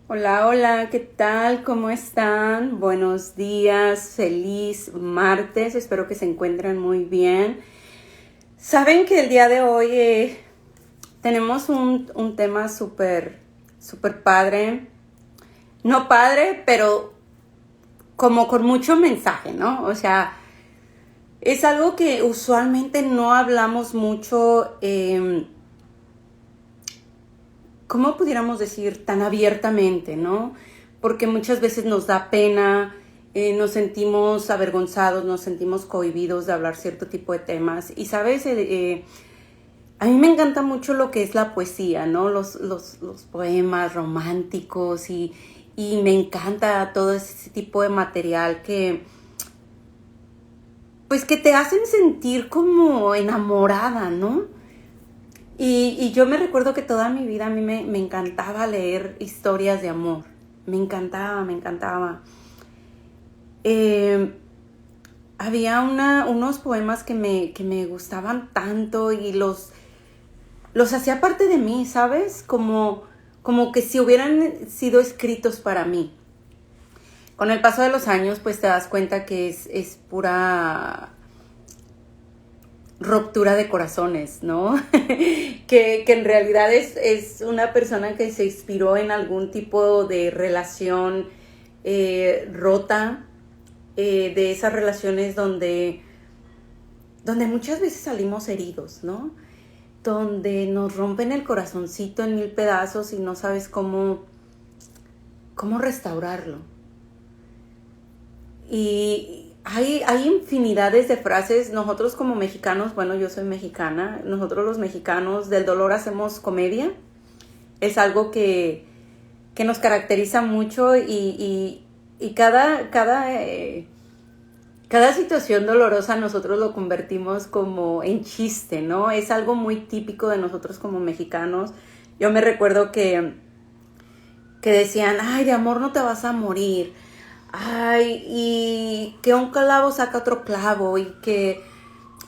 Hola, hola, ¿qué tal? ¿Cómo están? Buenos días, feliz martes, espero que se encuentren muy bien. Saben que el día de hoy tenemos un tema súper padre, no padre, pero como con mucho mensaje, ¿no? O sea, es algo que usualmente no hablamos mucho, ¿cómo pudiéramos decir? Tan abiertamente, ¿no? Porque muchas veces nos da pena, nos sentimos avergonzados, nos sentimos cohibidos de hablar cierto tipo de temas. Y sabes, a mí me encanta mucho lo que es la poesía, ¿no? Los poemas románticos y me encanta todo ese tipo de material pues que te hacen sentir como enamorada, ¿no? Y yo me recuerdo que toda mi vida a mí me encantaba leer historias de amor. Me encantaba, me encantaba. Eh, Había unos poemas que me gustaban tanto y los hacía parte de mí, ¿sabes? Como que si hubieran sido escritos para mí. Con el paso de los años, pues te das cuenta que es pura ruptura de corazones, ¿no? que en realidad es una persona que se inspiró en algún tipo de relación rota, de esas relaciones donde muchas veces salimos heridos, ¿no? Donde nos rompen el corazoncito en mil pedazos y no sabes cómo restaurarlo. Y hay infinidades de frases. Nosotros como mexicanos, bueno, yo soy mexicana, nosotros los mexicanos del dolor hacemos comedia. Es algo que nos caracteriza mucho y cada situación dolorosa nosotros lo convertimos como en chiste, ¿no? Es algo muy típico de nosotros como mexicanos. Yo me recuerdo que decían, ay, de amor no te vas a morir. Ay, y que un clavo saca otro clavo y que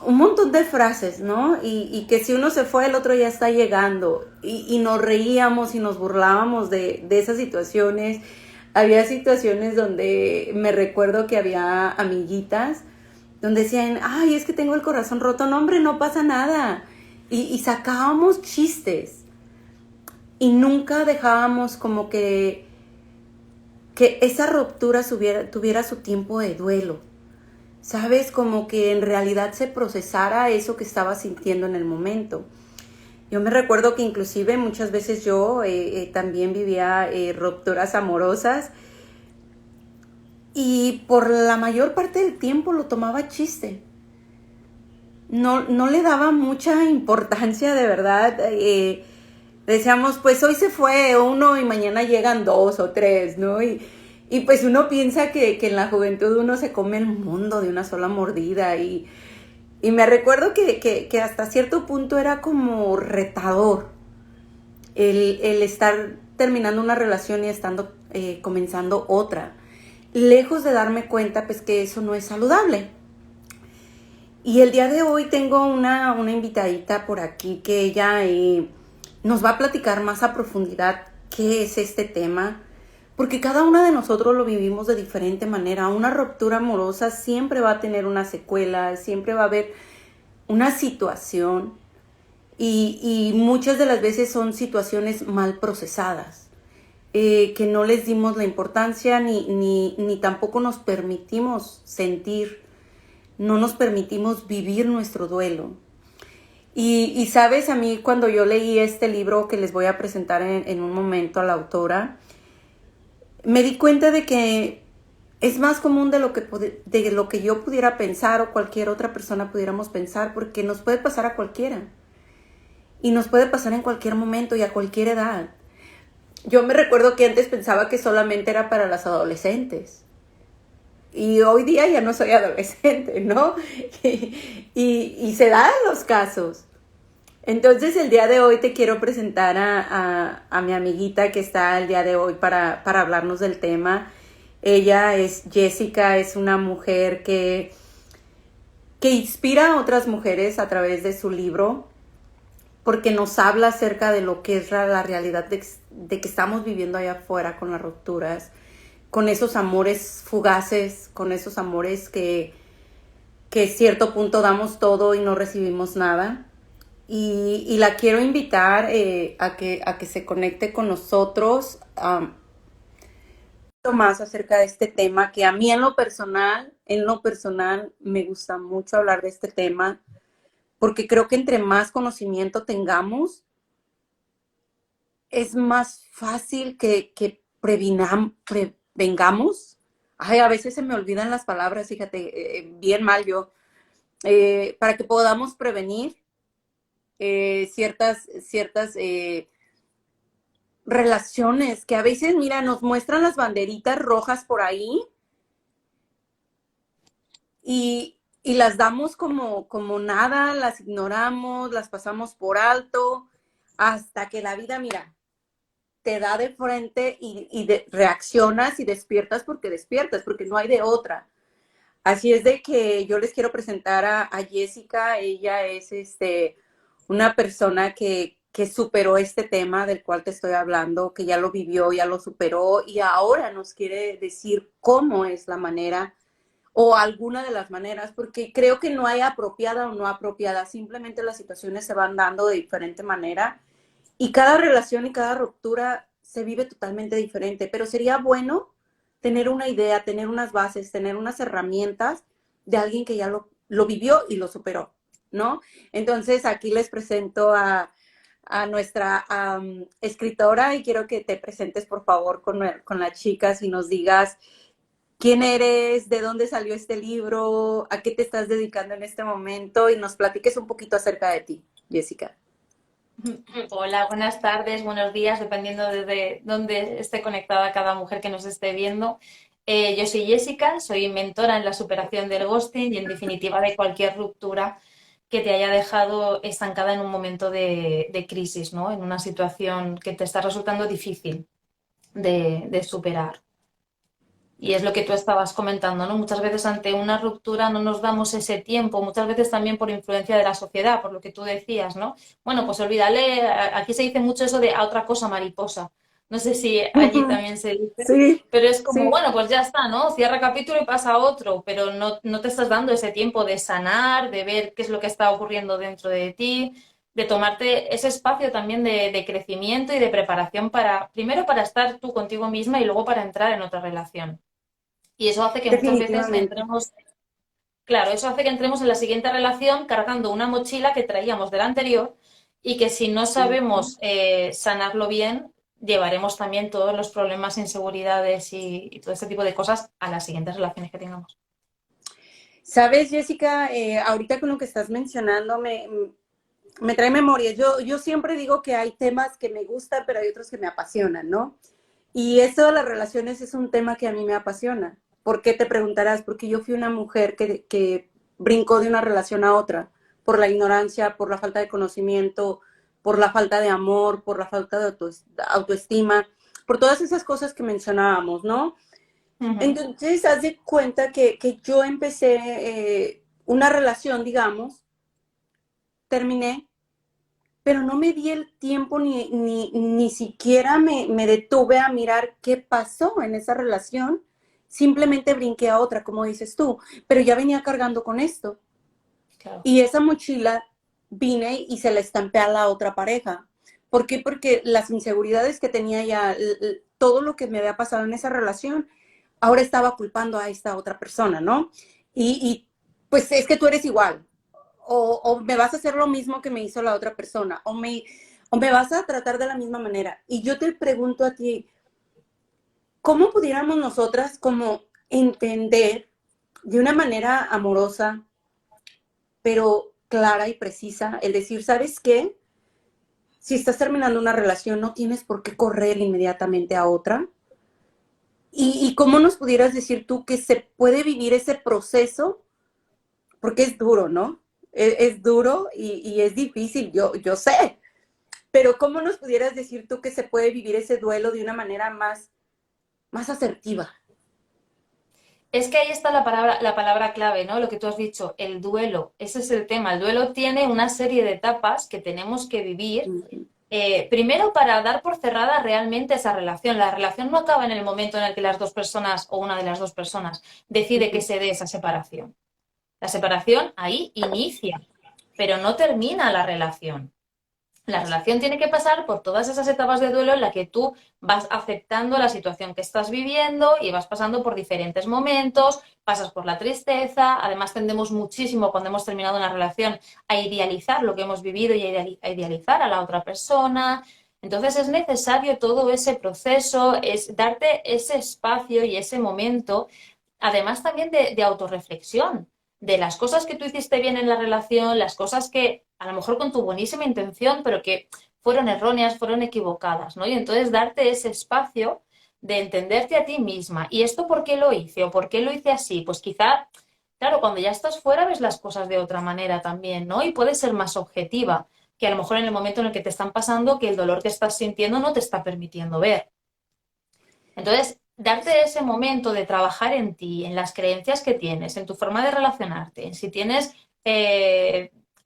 un montón de frases, ¿no? Y que si uno se fue, el otro ya está llegando. Y nos reíamos y nos burlábamos de esas situaciones. Había situaciones donde me recuerdo que había amiguitas donde decían, ay, es que tengo el corazón roto. No, hombre, no pasa nada. Y sacábamos chistes. Y nunca dejábamos como que esa ruptura tuviera su tiempo de duelo. ¿Sabes? Como que en realidad se procesara eso que estaba sintiendo en el momento. Yo me recuerdo que inclusive muchas veces yo también vivía rupturas amorosas y por la mayor parte del tiempo lo tomaba chiste. No le daba mucha importancia, de verdad. Decíamos, pues hoy se fue uno y mañana llegan dos o tres, ¿no? Y pues uno piensa que en la juventud uno se come el mundo de una sola mordida y me recuerdo que hasta cierto punto era como retador el estar terminando una relación y estando comenzando otra. Lejos de darme cuenta pues que eso no es saludable. Y el día de hoy tengo una invitadita por aquí que ella nos va a platicar más a profundidad qué es este tema, porque cada una de nosotros lo vivimos de diferente manera. Una ruptura amorosa siempre va a tener una secuela, siempre va a haber una situación y muchas de las veces son situaciones mal procesadas, que no les dimos la importancia ni tampoco nos permitimos sentir, no nos permitimos vivir nuestro duelo. Y sabes, a mí cuando yo leí este libro que les voy a presentar en un momento a la autora, me di cuenta de que es más común de lo que yo pudiera pensar o cualquier otra persona pudiéramos pensar, porque nos puede pasar a cualquiera. Y nos puede pasar en cualquier momento y a cualquier edad. Yo me recuerdo que antes pensaba que solamente era para las adolescentes. Y hoy día ya no soy adolescente, ¿no? Y se dan los casos. Entonces el día de hoy te quiero presentar a mi amiguita que está el día de hoy para hablarnos del tema. Ella es Jessica, es una mujer que inspira a otras mujeres a través de su libro, porque nos habla acerca de lo que es la realidad de que estamos viviendo allá afuera con las rupturas, con esos amores fugaces, con esos amores que a cierto punto damos todo y no recibimos nada. Y la quiero invitar a que se conecte con nosotros más acerca de este tema, que a mí en lo personal, me gusta mucho hablar de este tema, porque creo que entre más conocimiento tengamos, es más fácil que prevengamos. Ay, a veces se me olvidan las palabras, fíjate, bien mal yo, para que podamos prevenir ciertas relaciones que a veces, mira, nos muestran las banderitas rojas por ahí y las damos como nada, las ignoramos, las pasamos por alto, hasta que la vida, mira, te da de frente reaccionas y despiertas, porque no hay de otra. Así es de que yo les quiero presentar a Jessica. Ella es una persona que superó este tema del cual te estoy hablando, que ya lo vivió, ya lo superó y ahora nos quiere decir cómo es la manera o alguna de las maneras, porque creo que no hay apropiada o no apropiada, simplemente las situaciones se van dando de diferente manera y cada relación y cada ruptura se vive totalmente diferente, pero sería bueno tener una idea, tener unas bases, tener unas herramientas de alguien que ya lo vivió y lo superó, ¿no? Entonces aquí les presento a nuestra escritora y quiero que te presentes por favor con las chicas y nos digas quién eres, de dónde salió este libro, a qué te estás dedicando en este momento y nos platiques un poquito acerca de ti, Jessica. Hola, buenas tardes, buenos días, dependiendo de dónde esté conectada cada mujer que nos esté viendo. Yo soy Jessica, soy mentora en la superación del ghosting y en definitiva de cualquier ruptura que te haya dejado estancada en un momento de crisis, ¿no? En una situación que te está resultando difícil de superar. Y es lo que tú estabas comentando, ¿no? Muchas veces ante una ruptura no nos damos ese tiempo, muchas veces también por influencia de la sociedad, por lo que tú decías, ¿no? Bueno, pues olvídale, aquí se dice mucho eso de a otra cosa mariposa. No sé si allí también se dice, Sí, pero es como, sí, bueno, pues ya está, ¿no? Cierra capítulo y pasa a otro, pero no te estás dando ese tiempo de sanar, de ver qué es lo que está ocurriendo dentro de ti, de tomarte ese espacio también de crecimiento y de preparación para, primero para estar tú contigo misma y luego para entrar en otra relación. Y eso hace que muchas veces definitivamente. entremos, claro, eso hace que entremos en la siguiente relación cargando una mochila que traíamos de la anterior y que si no sabemos sanarlo bien, llevaremos también todos los problemas, inseguridades y todo este tipo de cosas a las siguientes relaciones que tengamos. Sabes, Jessica, ahorita con lo que estás mencionando me trae memoria. Yo siempre digo que hay temas que me gustan, pero hay otros que me apasionan, ¿no? Y eso de las relaciones es un tema que a mí me apasiona. ¿Por qué te preguntarás? Porque yo fui una mujer que brincó de una relación a otra, por la ignorancia, por la falta de conocimiento, por la falta de amor, por la falta de autoestima, por todas esas cosas que mencionábamos, ¿no? Ujú. Entonces, haz de cuenta que yo empecé una relación, digamos, terminé, pero no me di el tiempo ni siquiera me detuve a mirar qué pasó en esa relación. Simplemente brinqué a otra, como dices tú, pero ya venía cargando con esto. Claro. Y esa mochila vine y se la estampé a la otra pareja. ¿Por qué? Porque las inseguridades que tenía ya, todo lo que me había pasado en esa relación, ahora estaba culpando a esta otra persona, ¿no? Y pues es que tú eres igual, o me vas a hacer lo mismo que me hizo la otra persona, o me vas a tratar de la misma manera. Y yo te pregunto a ti, ¿cómo pudiéramos nosotras como entender de una manera amorosa, pero clara y precisa, el decir, ¿sabes qué? Si estás terminando una relación, no tienes por qué correr inmediatamente a otra. Y cómo nos pudieras decir tú que se puede vivir ese proceso, porque es duro, ¿no? Es duro y es difícil, yo sé, pero ¿cómo nos pudieras decir tú que se puede vivir ese duelo de una manera más asertiva? Es que ahí está la palabra clave, ¿no? Lo que tú has dicho, el duelo. Ese es el tema. El duelo tiene una serie de etapas que tenemos que vivir Primero, para dar por cerrada realmente esa relación. La relación no acaba en el momento en el que las dos personas o una de las dos personas decide que Ujú. se dé esa separación. La separación ahí inicia, pero no termina la relación. La relación tiene que pasar por todas esas etapas de duelo en la que tú vas aceptando la situación que estás viviendo y vas pasando por diferentes momentos, pasas por la tristeza, además tendemos muchísimo cuando hemos terminado una relación a idealizar lo que hemos vivido y a idealizar a la otra persona. Entonces es necesario todo ese proceso, es darte ese espacio y ese momento, además también de autorreflexión, de las cosas que tú hiciste bien en la relación, las cosas que a lo mejor con tu buenísima intención, pero que fueron erróneas, fueron equivocadas, ¿no? Y entonces darte ese espacio de entenderte a ti misma. ¿Y esto por qué lo hice o por qué lo hice así? Pues quizá, claro, cuando ya estás fuera ves las cosas de otra manera también, ¿no? Y puedes ser más objetiva, que a lo mejor en el momento en el que te están pasando, que el dolor que estás sintiendo no te está permitiendo ver. Entonces, darte ese momento de trabajar en ti, en las creencias que tienes, en tu forma de relacionarte, en si tienes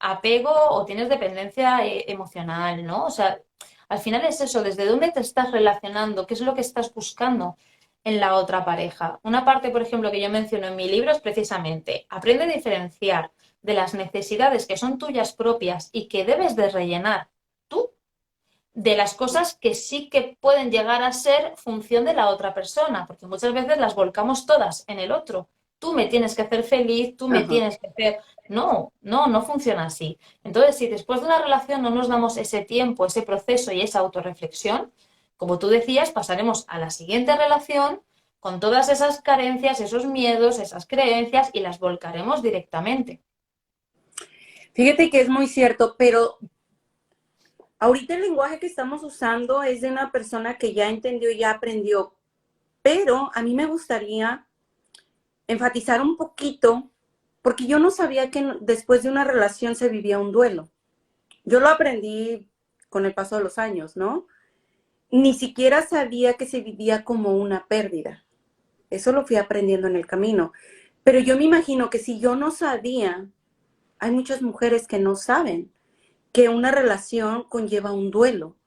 apego o tienes dependencia emocional, ¿no? O sea, al final es eso, desde dónde te estás relacionando, qué es lo que estás buscando en la otra pareja. Una parte, por ejemplo, que yo menciono en mi libro es precisamente, aprende a diferenciar de las necesidades que son tuyas propias y que debes de rellenar tú de las cosas que sí que pueden llegar a ser función de la otra persona, porque muchas veces las volcamos todas en el otro. Tú me tienes que hacer feliz, tú me Ajá. tienes que hacer... No, no, no funciona así. Entonces, si después de una relación no nos damos ese tiempo, ese proceso y esa autorreflexión, como tú decías, pasaremos a la siguiente relación con todas esas carencias, esos miedos, esas creencias y las volcaremos directamente. Fíjate que es muy cierto, pero ahorita el lenguaje que estamos usando es de una persona que ya entendió y ya aprendió, pero a mí me gustaría enfatizar un poquito, porque yo no sabía que después de una relación se vivía un duelo. Yo lo aprendí con el paso de los años, ¿no? Ni siquiera sabía que se vivía como una pérdida. Eso lo fui aprendiendo en el camino. Pero yo me imagino que si yo no sabía, hay muchas mujeres que no saben que una relación conlleva un duelo.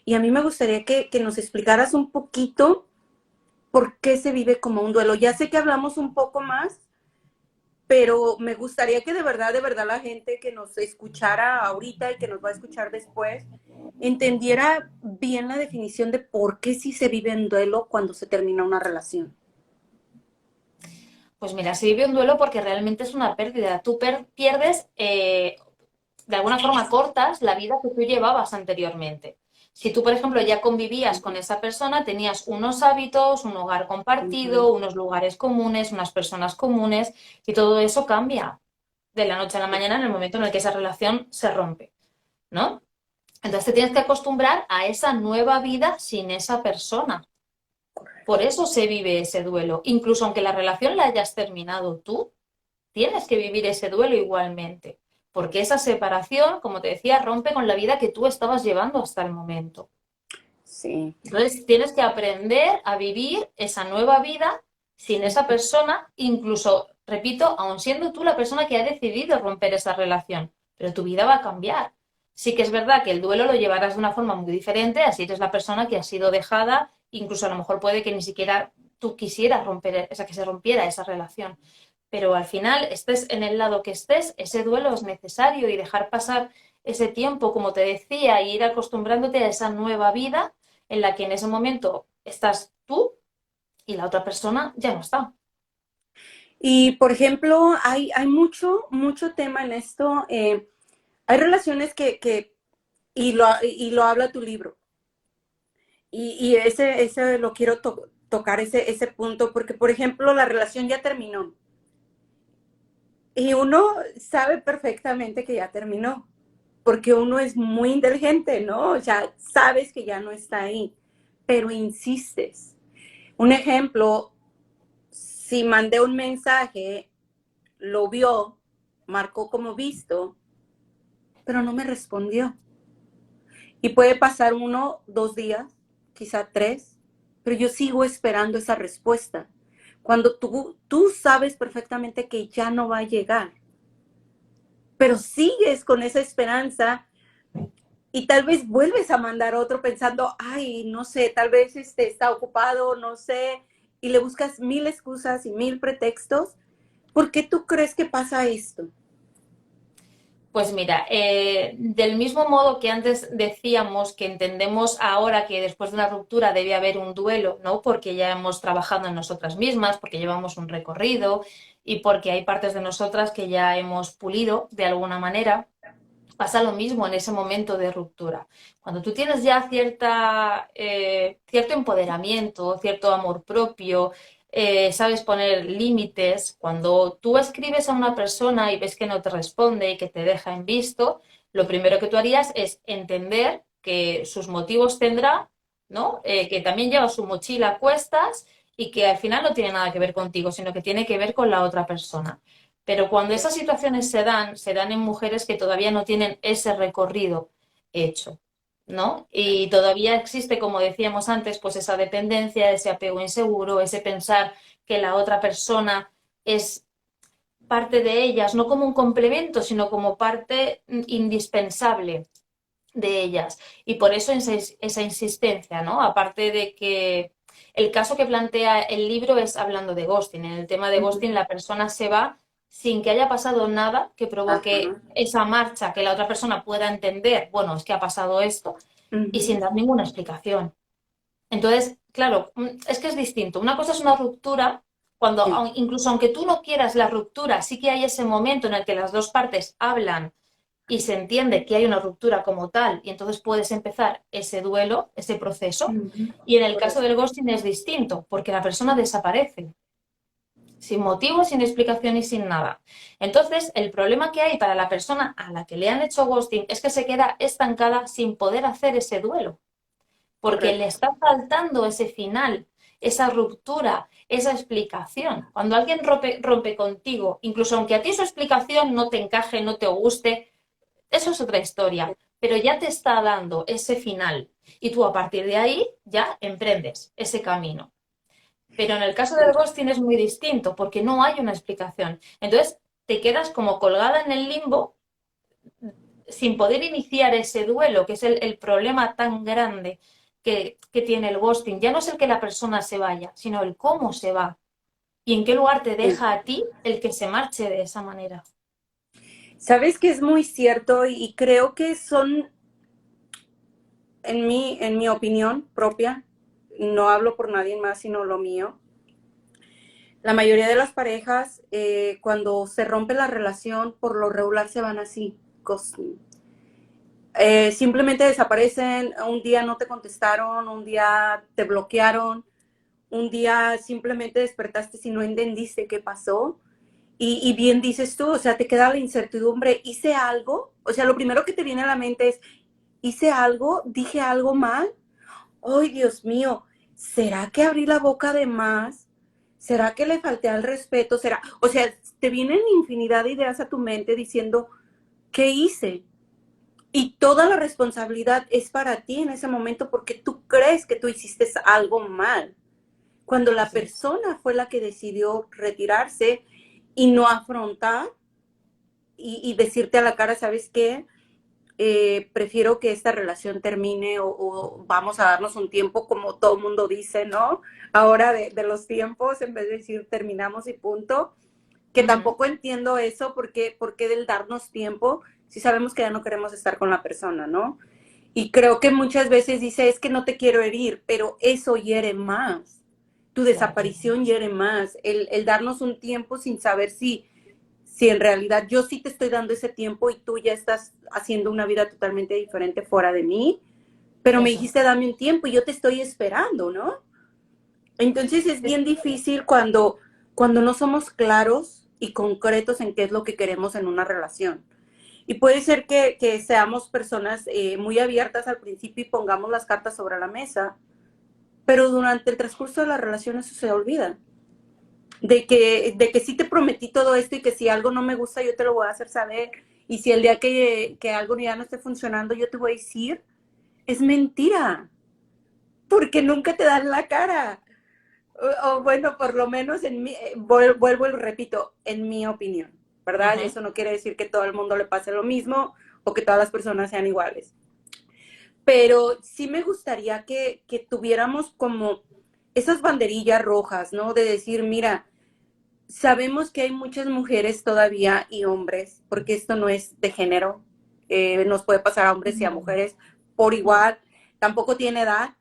Y a mí me gustaría que nos explicaras un poquito por qué se vive como un duelo. Ya sé que hablamos un poco más, pero me gustaría que de verdad la gente que nos escuchara ahorita y que nos va a escuchar después, entendiera bien la definición de por qué sí se vive en duelo cuando se termina una relación. Pues mira, se vive un duelo porque realmente es una pérdida. Tú pierdes de alguna forma cortas la vida que tú llevabas anteriormente. Si tú, por ejemplo, ya convivías con esa persona, tenías unos hábitos, un hogar Ujú. compartido, unos lugares comunes, unas personas comunes, y todo eso cambia de la noche a la mañana en el momento en el que esa relación se rompe, ¿no? Entonces te tienes que acostumbrar a esa nueva vida sin esa persona. Por eso se vive ese duelo. Incluso aunque la relación la hayas terminado tú, tienes que vivir ese duelo igualmente, porque esa separación, como te decía, rompe con la vida que tú estabas llevando hasta el momento. Sí. Entonces, tienes que aprender a vivir esa nueva vida sin esa persona, incluso, repito, aun siendo tú la persona que ha decidido romper esa relación, pero tu vida va a cambiar. Sí que es verdad que el duelo lo llevarás de una forma muy diferente, así eres la persona que ha sido dejada, incluso a lo mejor puede que ni siquiera tú quisieras romper, esa que se rompiera esa relación. Pero al final, estés en el lado que estés, ese duelo es necesario y dejar pasar ese tiempo, como te decía, y ir acostumbrándote a esa nueva vida en la que en ese momento estás tú y la otra persona ya no está. Y por ejemplo, hay mucho, mucho tema en esto. Hay relaciones y lo habla tu libro. Y ese lo quiero tocar, ese punto, porque por ejemplo, la relación ya terminó. Y uno sabe perfectamente que ya terminó, porque uno es muy inteligente, ¿no? O sea, sabes que ya no está ahí, pero insistes. Un ejemplo, si mandé un mensaje, lo vio, marcó como visto, pero no me respondió. Y puede pasar 1, 2 días, quizá 3, pero yo sigo esperando esa respuesta. Cuando tú sabes perfectamente que ya no va a llegar, pero sigues con esa esperanza y tal vez vuelves a mandar otro pensando, ay, no sé, tal vez está ocupado, no sé, y le buscas mil excusas y mil pretextos. ¿Por qué tú crees que pasa esto? Pues mira, del mismo modo que antes decíamos que entendemos ahora que después de una ruptura debe haber un duelo, ¿no? Porque ya hemos trabajado en nosotras mismas, porque llevamos un recorrido y porque hay partes de nosotras que ya hemos pulido de alguna manera. Pasa lo mismo en ese momento de ruptura. Cuando tú tienes ya cierto empoderamiento, cierto amor propio, sabes poner límites, cuando tú escribes a una persona y ves que no te responde y que te deja en visto, lo primero que tú harías es entender que sus motivos tendrá, ¿no? Que también lleva su mochila a cuestas y que al final no tiene nada que ver contigo, sino que tiene que ver con la otra persona. Pero cuando esas situaciones se dan en mujeres que todavía no tienen ese recorrido hecho, ¿no? Y todavía existe, como decíamos antes, pues esa dependencia, ese apego inseguro, ese pensar que la otra persona es parte de ellas, no como un complemento, sino como parte indispensable de ellas. Y por eso esa insistencia, ¿no? Aparte de que el caso que plantea el libro es hablando de ghosting. En el tema de Ujú. ghosting, la persona se va sin que haya pasado nada que provoque Ajá. esa marcha, que la otra persona pueda entender, bueno, es que ha pasado esto, y Ujú. sin dar ninguna explicación. Entonces, claro, es que es distinto. Una cosa es una ruptura, cuando Sí. incluso aunque tú no quieras la ruptura, sí que hay ese momento en el que las dos partes hablan y se entiende que hay una ruptura como tal y entonces puedes empezar ese duelo, ese proceso. Ujú. Y en el caso Correcto. del ghosting es distinto, porque la persona desaparece, sin motivo, sin explicación y sin nada. Entonces, el problema que hay para la persona a la que le han hecho ghosting es que se queda estancada sin poder hacer ese duelo, porque le Correcto. está faltando ese final, esa ruptura, esa explicación. Cuando alguien rompe contigo, incluso aunque a ti su explicación no te encaje, no te guste, eso es otra historia, pero ya te está dando ese final y tú a partir de ahí ya emprendes ese camino. Pero en el caso del ghosting es muy distinto porque no hay una explicación. Entonces te quedas como colgada en el limbo sin poder iniciar ese duelo, que es el problema tan grande que tiene el ghosting. Ya no es el que la persona se vaya, sino el cómo se va y en qué lugar te Sí. deja a ti el que se marche de esa manera. Sabes que es muy cierto y creo que son, en mi opinión propia, no hablo por nadie más, sino lo mío. La mayoría de las parejas, cuando se rompe la relación, por lo regular se van así, ghosting. Simplemente desaparecen, un día no te contestaron, un día te bloquearon, un día simplemente despertaste y no entendiste qué pasó. Y bien dices tú, o sea, te queda la incertidumbre, ¿hice algo? O sea, lo primero que te viene a la mente es, ¿hice algo? ¿Dije algo mal? ¡Ay, Dios mío! ¿Será que abrí la boca de más? ¿Será que le falté al respeto? ¿Será? O sea, te vienen infinidad de ideas a tu mente diciendo, ¿qué hice? Y toda la responsabilidad es para ti en ese momento porque tú crees que tú hiciste algo mal. Cuando la Así es. persona fue la que decidió retirarse y no afrontar y decirte a la cara, ¿sabes qué? Prefiero que esta relación termine o vamos a darnos un tiempo como todo el mundo dice, ¿no? Ahora de los tiempos, en vez de decir terminamos y punto, que Ujú. tampoco entiendo eso, porque del darnos tiempo, si sabemos que ya no queremos estar con la persona, ¿no? Y creo que muchas veces dice, es que no te quiero herir, pero eso hiere más. Tu Claro. desaparición hiere más. El darnos un tiempo sin saber si en realidad yo sí te estoy dando ese tiempo y tú ya estás haciendo una vida totalmente diferente fuera de mí, pero me Eso. dijiste dame un tiempo y yo te estoy esperando, ¿no? Entonces es bien difícil cuando no somos claros y concretos en qué es lo que queremos en una relación. Y puede ser que seamos personas muy abiertas al principio y pongamos las cartas sobre la mesa, pero durante el transcurso de la relación eso se olvida. De que sí te prometí todo esto y que si algo no me gusta yo te lo voy a hacer saber. Y si el día que algo ya no esté funcionando yo te voy a decir, es mentira, porque nunca te dan la cara. O bueno, por lo menos vuelvo y repito, en mi opinión, ¿verdad? Ujú. Eso no quiere decir que todo el mundo le pase lo mismo o que todas las personas sean iguales. pero sí me gustaría que tuviéramos como esas banderillas rojas, ¿no? De decir, mira, sabemos que hay muchas mujeres todavía y hombres, porque esto no es de género, nos puede pasar a hombres y a mujeres por igual, tampoco tiene edad,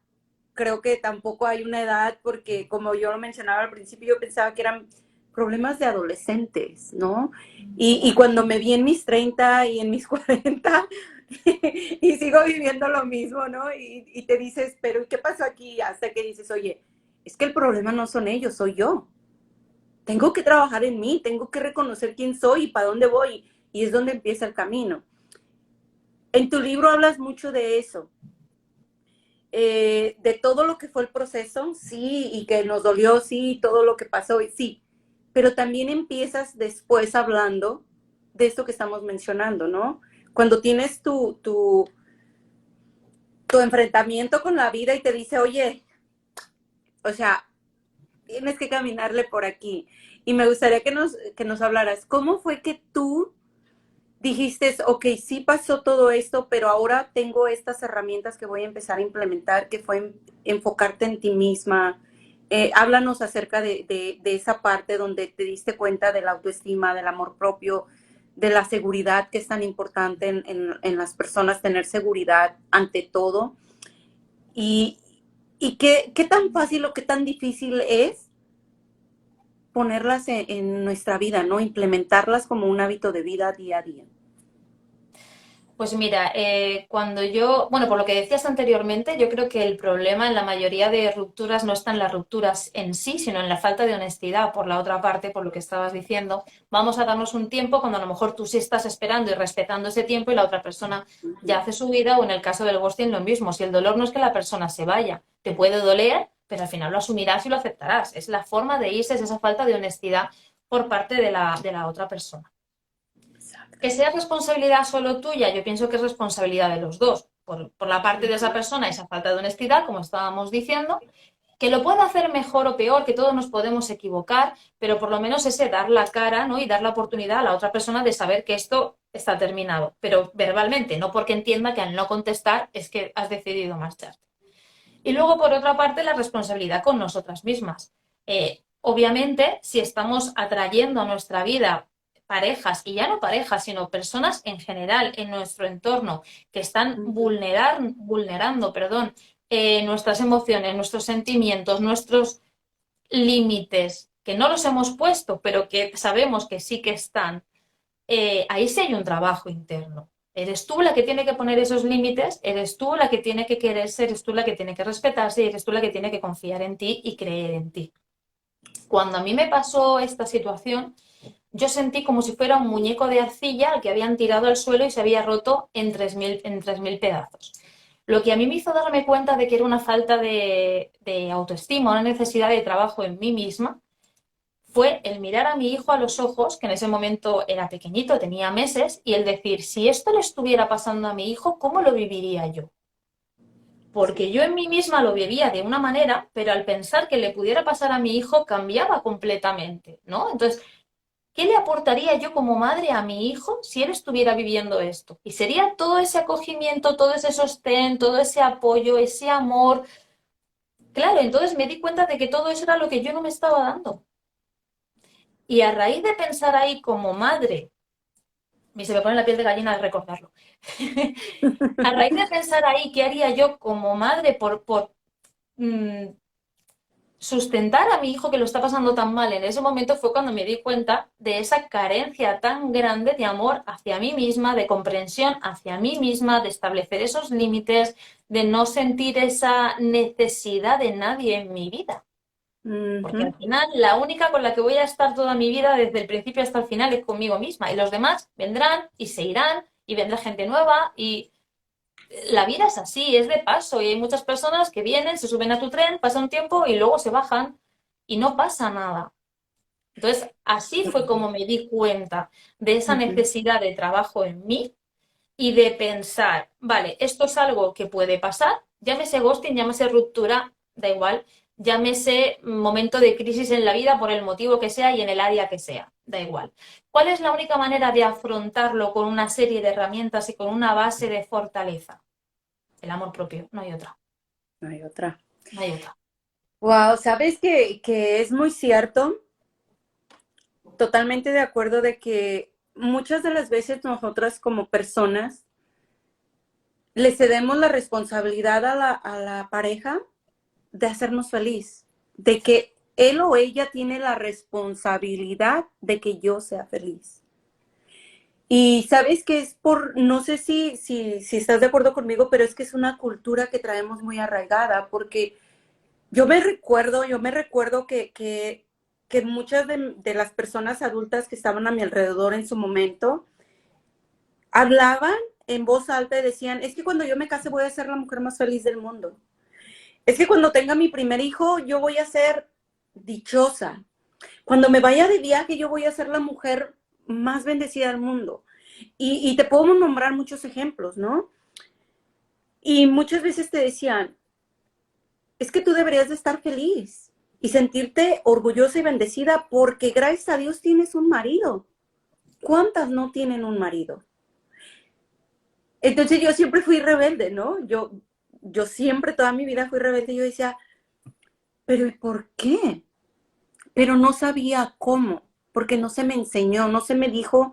creo que tampoco hay una edad, porque como yo lo mencionaba al principio, yo pensaba que eran problemas de adolescentes, ¿no? Y cuando me vi en mis 30 y en mis 40 y sigo viviendo lo mismo, ¿no? Y te dices, pero ¿y qué pasó aquí? Hasta que dices, oye, es que el problema no son ellos, soy yo. Tengo que trabajar en mí, tengo que reconocer quién soy y para dónde voy. Y es donde empieza el camino. En tu libro hablas mucho de eso, de todo lo que fue el proceso, sí, y que nos dolió, sí, todo lo que pasó, sí, pero también empiezas después hablando de esto que estamos mencionando, ¿no? Cuando tienes tu enfrentamiento con la vida y te dice, oye, o sea, tienes que caminarle por aquí. Y me gustaría que nos hablaras, ¿cómo fue que tú dijiste, ok, sí pasó todo esto, pero ahora tengo estas herramientas que voy a empezar a implementar, que fue enfocarte en ti misma? Háblanos acerca de esa parte donde te diste cuenta de la autoestima, del amor propio, de la seguridad, que es tan importante en las personas, tener seguridad ante todo. Y, y qué tan fácil o qué tan difícil es ponerlas en nuestra vida, ¿no? Implementarlas como un hábito de vida día a día. Pues mira, cuando yo, bueno, por lo que decías anteriormente, yo creo que el problema en la mayoría de rupturas no está en las rupturas en sí, sino en la falta de honestidad por la otra parte, por lo que estabas diciendo. Vamos a darnos un tiempo cuando a lo mejor tú sí estás esperando y respetando ese tiempo y la otra persona ya hace su vida, o en el caso del ghosting lo mismo. Si el dolor no es que la persona se vaya, te puede doler, pero al final lo asumirás y lo aceptarás. Es la forma de irse, es esa falta de honestidad por parte de la otra persona. Que sea responsabilidad solo tuya, yo pienso que es responsabilidad de los dos. Por la parte de esa persona, esa falta de honestidad, como estábamos diciendo, que lo pueda hacer mejor o peor, que todos nos podemos equivocar, pero por lo menos ese dar la cara, ¿no? Y dar la oportunidad a la otra persona de saber que esto está terminado, pero verbalmente, no porque entienda que al no contestar es que has decidido marcharte. Y luego, por otra parte, la responsabilidad con nosotras mismas. Obviamente, si estamos atrayendo a nuestra vida parejas, y ya no parejas, sino personas en general en nuestro entorno que están vulnerando, perdón, nuestras emociones, nuestros sentimientos, nuestros límites, que no los hemos puesto, pero que sabemos que sí que están, ahí sí hay un trabajo interno. Eres tú la que tiene que poner esos límites, eres tú la que tiene que quererse, eres tú la que tiene que respetarse y eres tú la que tiene que confiar en ti y creer en ti. Cuando a mí me pasó esta situación, yo sentí como si fuera un muñeco de arcilla al que habían tirado al suelo y se había roto en 3.000 pedazos. Lo que a mí me hizo darme cuenta de que era una falta de autoestima, una necesidad de trabajo en mí misma, fue el mirar a mi hijo a los ojos, que en ese momento era pequeñito, tenía meses, y el decir, si esto le estuviera pasando a mi hijo, ¿cómo lo viviría yo? Porque yo en mí misma lo vivía de una manera, pero al pensar que le pudiera pasar a mi hijo cambiaba completamente, ¿no? Entonces, ¿qué le aportaría yo como madre a mi hijo si él estuviera viviendo esto? Y sería todo ese acogimiento, todo ese sostén, todo ese apoyo, ese amor. Claro, entonces me di cuenta de que todo eso era lo que yo no me estaba dando. Y a raíz de pensar ahí como madre, y se me pone la piel de gallina al recordarlo, a raíz de pensar ahí qué haría yo como madre mm, sustentar a mi hijo que lo está pasando tan mal, en ese momento fue cuando me di cuenta de esa carencia tan grande de amor hacia mí misma, de comprensión hacia mí misma, de establecer esos límites, de no sentir esa necesidad de nadie en mi vida. Porque al final la única con la que voy a estar toda mi vida desde el principio hasta el final es conmigo misma. Y los demás vendrán y se irán y vendrá gente nueva y la vida es así, es de paso. Y hay muchas personas que vienen, se suben a tu tren, pasa un tiempo y luego se bajan y no pasa nada. Entonces, así fue como me di cuenta de esa necesidad de trabajo en mí y de pensar, vale, esto es algo que puede pasar, llámese ghosting, llámese ruptura, da igual, llámese momento de crisis en la vida por el motivo que sea y en el área que sea, da igual. ¿Cuál es la única manera de afrontarlo con una serie de herramientas y con una base de fortaleza? el amor propio, no hay otra, No hay otra. no hay otra. Wow, sabes que es muy cierto, totalmente de acuerdo de que muchas de las veces nosotras como personas le cedemos la responsabilidad a la pareja de hacernos feliz, de que él o ella tiene la responsabilidad de que yo sea feliz. Y sabes que es por, no sé si estás de acuerdo conmigo, pero es que es una cultura que traemos muy arraigada, porque yo me recuerdo que muchas de las personas adultas que estaban a mi alrededor en su momento hablaban en voz alta y decían, es que cuando yo me case voy a ser la mujer más feliz del mundo. Es que cuando tenga mi primer hijo yo voy a ser dichosa. Cuando me vaya de viaje yo voy a ser la mujer más bendecida del mundo. Y te puedo nombrar muchos ejemplos, ¿no? Y muchas veces te decían, es que tú deberías de estar feliz y sentirte orgullosa y bendecida porque gracias a Dios tienes un marido. ¿Cuántas no tienen un marido? Entonces yo siempre fui rebelde, ¿no? Yo siempre, toda mi vida fui rebelde. Yo decía, pero ¿y por qué? Pero no sabía cómo, porque no se me enseñó, no se me dijo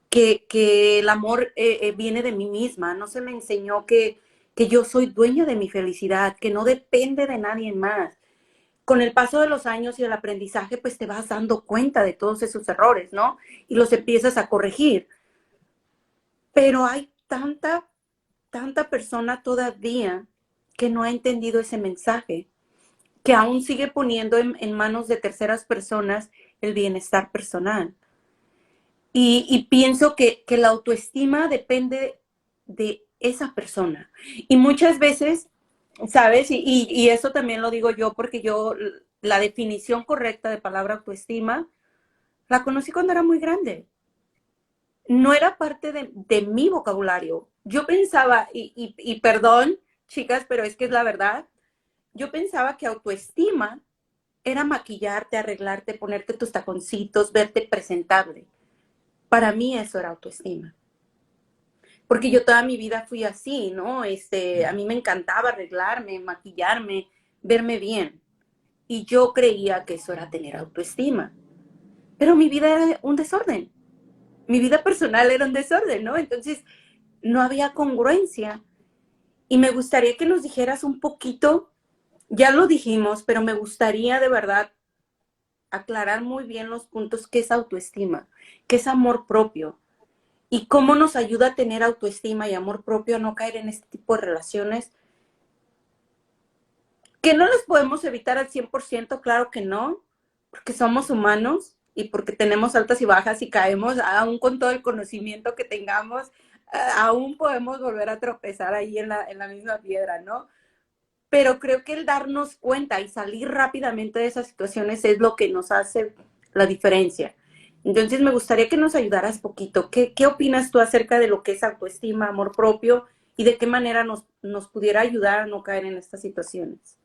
que el amor viene de mí misma, no se me enseñó que yo soy dueña de mi felicidad, que no depende de nadie más. Con el paso de los años y el aprendizaje, pues te vas dando cuenta de todos esos errores, ¿no? Y los empiezas a corregir. Pero hay tanta persona todavía que no ha entendido ese mensaje, que aún sigue poniendo en manos de terceras personas el bienestar personal. Y pienso que la autoestima depende de esa persona. Y muchas veces, ¿sabes? Y eso también lo digo yo porque yo la definición correcta de palabra autoestima la conocí cuando era muy grande. No era parte de mi vocabulario. Yo pensaba, y perdón, chicas, pero es que es la verdad, yo pensaba que autoestima era maquillarte, arreglarte, ponerte tus taconcitos, verte presentable. Para mí eso era autoestima. Porque yo toda mi vida fui así, ¿no? A mí me encantaba arreglarme, maquillarme, verme bien. Y yo creía que eso era tener autoestima. Pero mi vida era un desorden. Mi vida personal era un desorden, ¿no? Entonces no había congruencia. Y me gustaría que nos dijeras un poquito, ya lo dijimos, pero me gustaría de verdad aclarar muy bien los puntos, qué es autoestima, qué es amor propio y cómo nos ayuda a tener autoestima y amor propio, a no caer en este tipo de relaciones que no las podemos evitar al 100%, claro que no, porque somos humanos y porque tenemos altas y bajas y caemos, aún con todo el conocimiento que tengamos, aún podemos volver a tropezar ahí en la misma piedra, ¿no? Pero creo que el darnos cuenta y salir rápidamente de esas situaciones es lo que nos hace la diferencia. Entonces me gustaría que nos ayudaras poquito. ¿Qué opinas tú acerca de lo que es autoestima, amor propio y de qué manera nos pudiera ayudar a no caer en estas situaciones?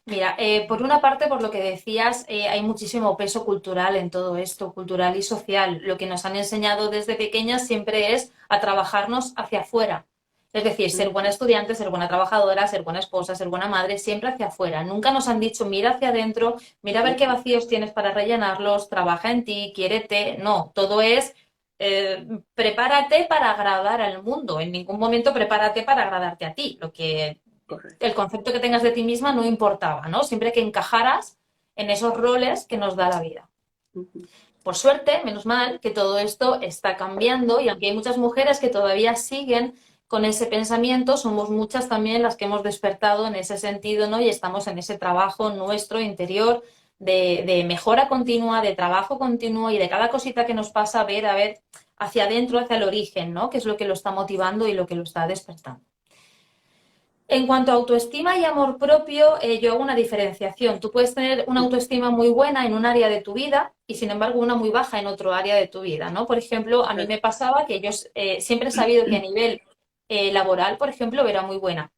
Mira, por una parte, por lo que decías, hay muchísimo peso cultural en todo esto, cultural y social. Lo que nos han enseñado desde pequeñas siempre es a trabajarnos hacia afuera. Es decir, ser buena estudiante, ser buena trabajadora, ser buena esposa, ser buena madre, siempre hacia afuera. Nunca nos han dicho, mira hacia adentro, mira a ver qué vacíos tienes para rellenarlos, trabaja en ti, quiérete. No, todo es prepárate para agradar al mundo. En ningún momento prepárate para agradarte a ti. Lo que Correcto. el concepto que tengas de ti misma no importaba, ¿no? Siempre que encajaras en esos roles que nos da la vida. Uh-huh. Por suerte, menos mal, que todo esto está cambiando y aunque hay muchas mujeres que todavía siguen con ese pensamiento, somos muchas también las que hemos despertado en ese sentido, ¿no? Y estamos en ese trabajo nuestro interior de mejora continua, de trabajo continuo y de cada cosita que nos pasa a ver hacia adentro, hacia el origen, ¿no? Que es lo que lo está motivando y lo que lo está despertando. En cuanto a autoestima y amor propio, yo hago una diferenciación. Tú puedes tener una autoestima muy buena en un área de tu vida y, sin embargo, una muy baja en otro área de tu vida, ¿no? Por ejemplo, a mí me pasaba que yo siempre he sabido que a nivel laboral, por ejemplo, era muy buena.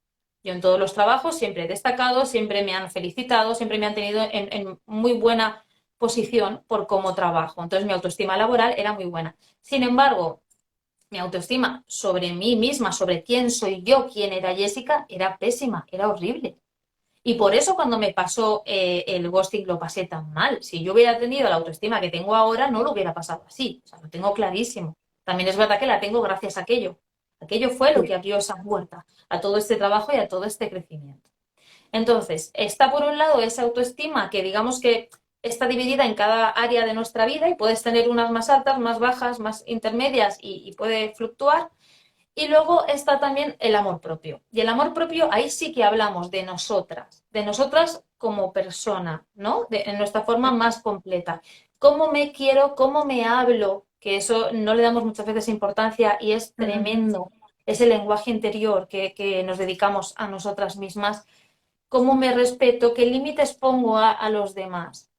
Yo en todos los trabajos siempre he destacado, siempre me han felicitado, siempre me han tenido en muy buena posición por cómo trabajo. Entonces, mi autoestima laboral era muy buena. Sin embargo, mi autoestima sobre mí misma, sobre quién soy yo, quién era Jessica, era pésima, era horrible. Y por eso cuando me pasó el ghosting lo pasé tan mal. Si yo hubiera tenido la autoestima que tengo ahora, no lo hubiera pasado así. O sea, lo tengo clarísimo. También es verdad que la tengo gracias a aquello. Aquello fue lo Sí. que abrió esa puerta a todo este trabajo y a todo este crecimiento. Entonces, está por un lado esa autoestima que digamos que está dividida en cada área de nuestra vida y puedes tener unas más altas, más bajas, más intermedias y puede fluctuar. Y luego está también el amor propio. Y el amor propio, ahí sí que hablamos de nosotras como persona, ¿no? En nuestra forma más completa. Cómo me quiero, cómo me hablo, que eso no le damos muchas veces importancia y es Ujú. tremendo. Es el lenguaje interior que nos dedicamos a nosotras mismas. Cómo me respeto, qué límites pongo a los demás.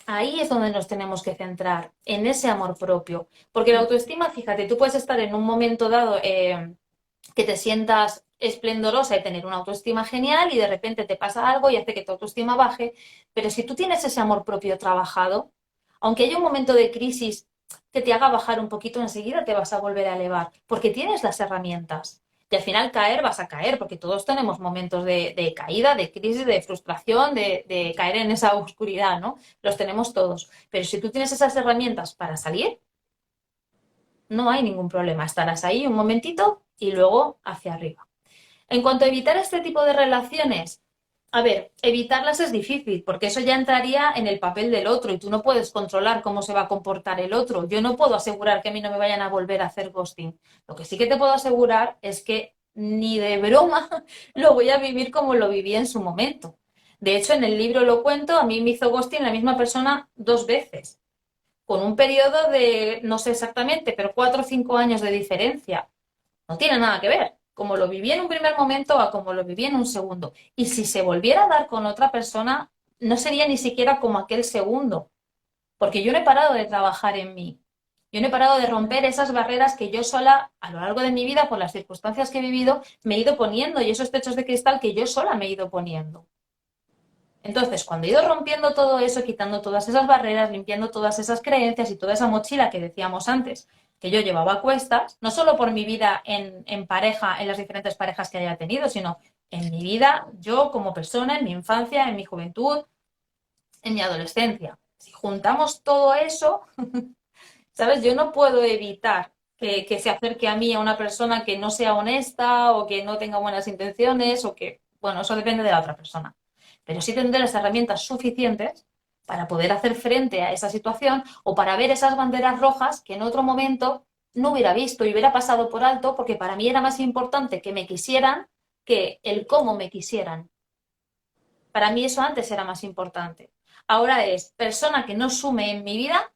Ahí es donde nos tenemos que centrar, en ese amor propio. Porque la autoestima, fíjate, tú puedes estar en un momento dado que te sientas esplendorosa y tener una autoestima genial y de repente te pasa algo y hace que tu autoestima baje, pero si tú tienes ese amor propio trabajado, aunque haya un momento de crisis que te haga bajar un poquito, enseguida te vas a volver a elevar, porque tienes las herramientas. Y al final caer vas a caer, porque todos tenemos momentos de caída, de crisis, de frustración, de caer en esa oscuridad, ¿no? Los tenemos todos. Pero si tú tienes esas herramientas para salir, no hay ningún problema. Estarás ahí un momentito y luego hacia arriba. En cuanto a evitar este tipo de relaciones, a ver, evitarlas es difícil porque eso ya entraría en el papel del otro y tú no puedes controlar cómo se va a comportar el otro. Yo no puedo asegurar que a mí no me vayan a volver a hacer ghosting. Lo que sí que te puedo asegurar es que ni de broma lo voy a vivir como lo viví en su momento. De hecho, en el libro lo cuento, a mí me hizo ghosting la misma persona 2 veces con un periodo de, no sé exactamente, pero 4 o 5 años de diferencia. No tiene nada que ver. Como lo viví en un primer momento a como lo viví en un segundo. Y si se volviera a dar con otra persona, no sería ni siquiera como aquel segundo. Porque yo no he parado de trabajar en mí. Yo no he parado de romper esas barreras que yo sola, a lo largo de mi vida, por las circunstancias que he vivido, me he ido poniendo y esos techos de cristal que yo sola me he ido poniendo. Entonces, cuando he ido rompiendo todo eso, quitando todas esas barreras, limpiando todas esas creencias y toda esa mochila que decíamos antes, que yo llevaba a cuestas, no solo por mi vida en pareja, en las diferentes parejas que haya tenido, sino en mi vida, yo como persona, en mi infancia, en mi juventud, en mi adolescencia. Si juntamos todo eso, ¿sabes? Yo no puedo evitar que se acerque a mí a una persona que no sea honesta o que no tenga buenas intenciones o que, bueno, eso depende de la otra persona. Pero sí tendré las herramientas suficientes para poder hacer frente a esa situación o para ver esas banderas rojas que en otro momento no hubiera visto y hubiera pasado por alto porque para mí era más importante que me quisieran que el cómo me quisieran. Para mí eso antes era más importante. Ahora es persona que no sume en mi vida,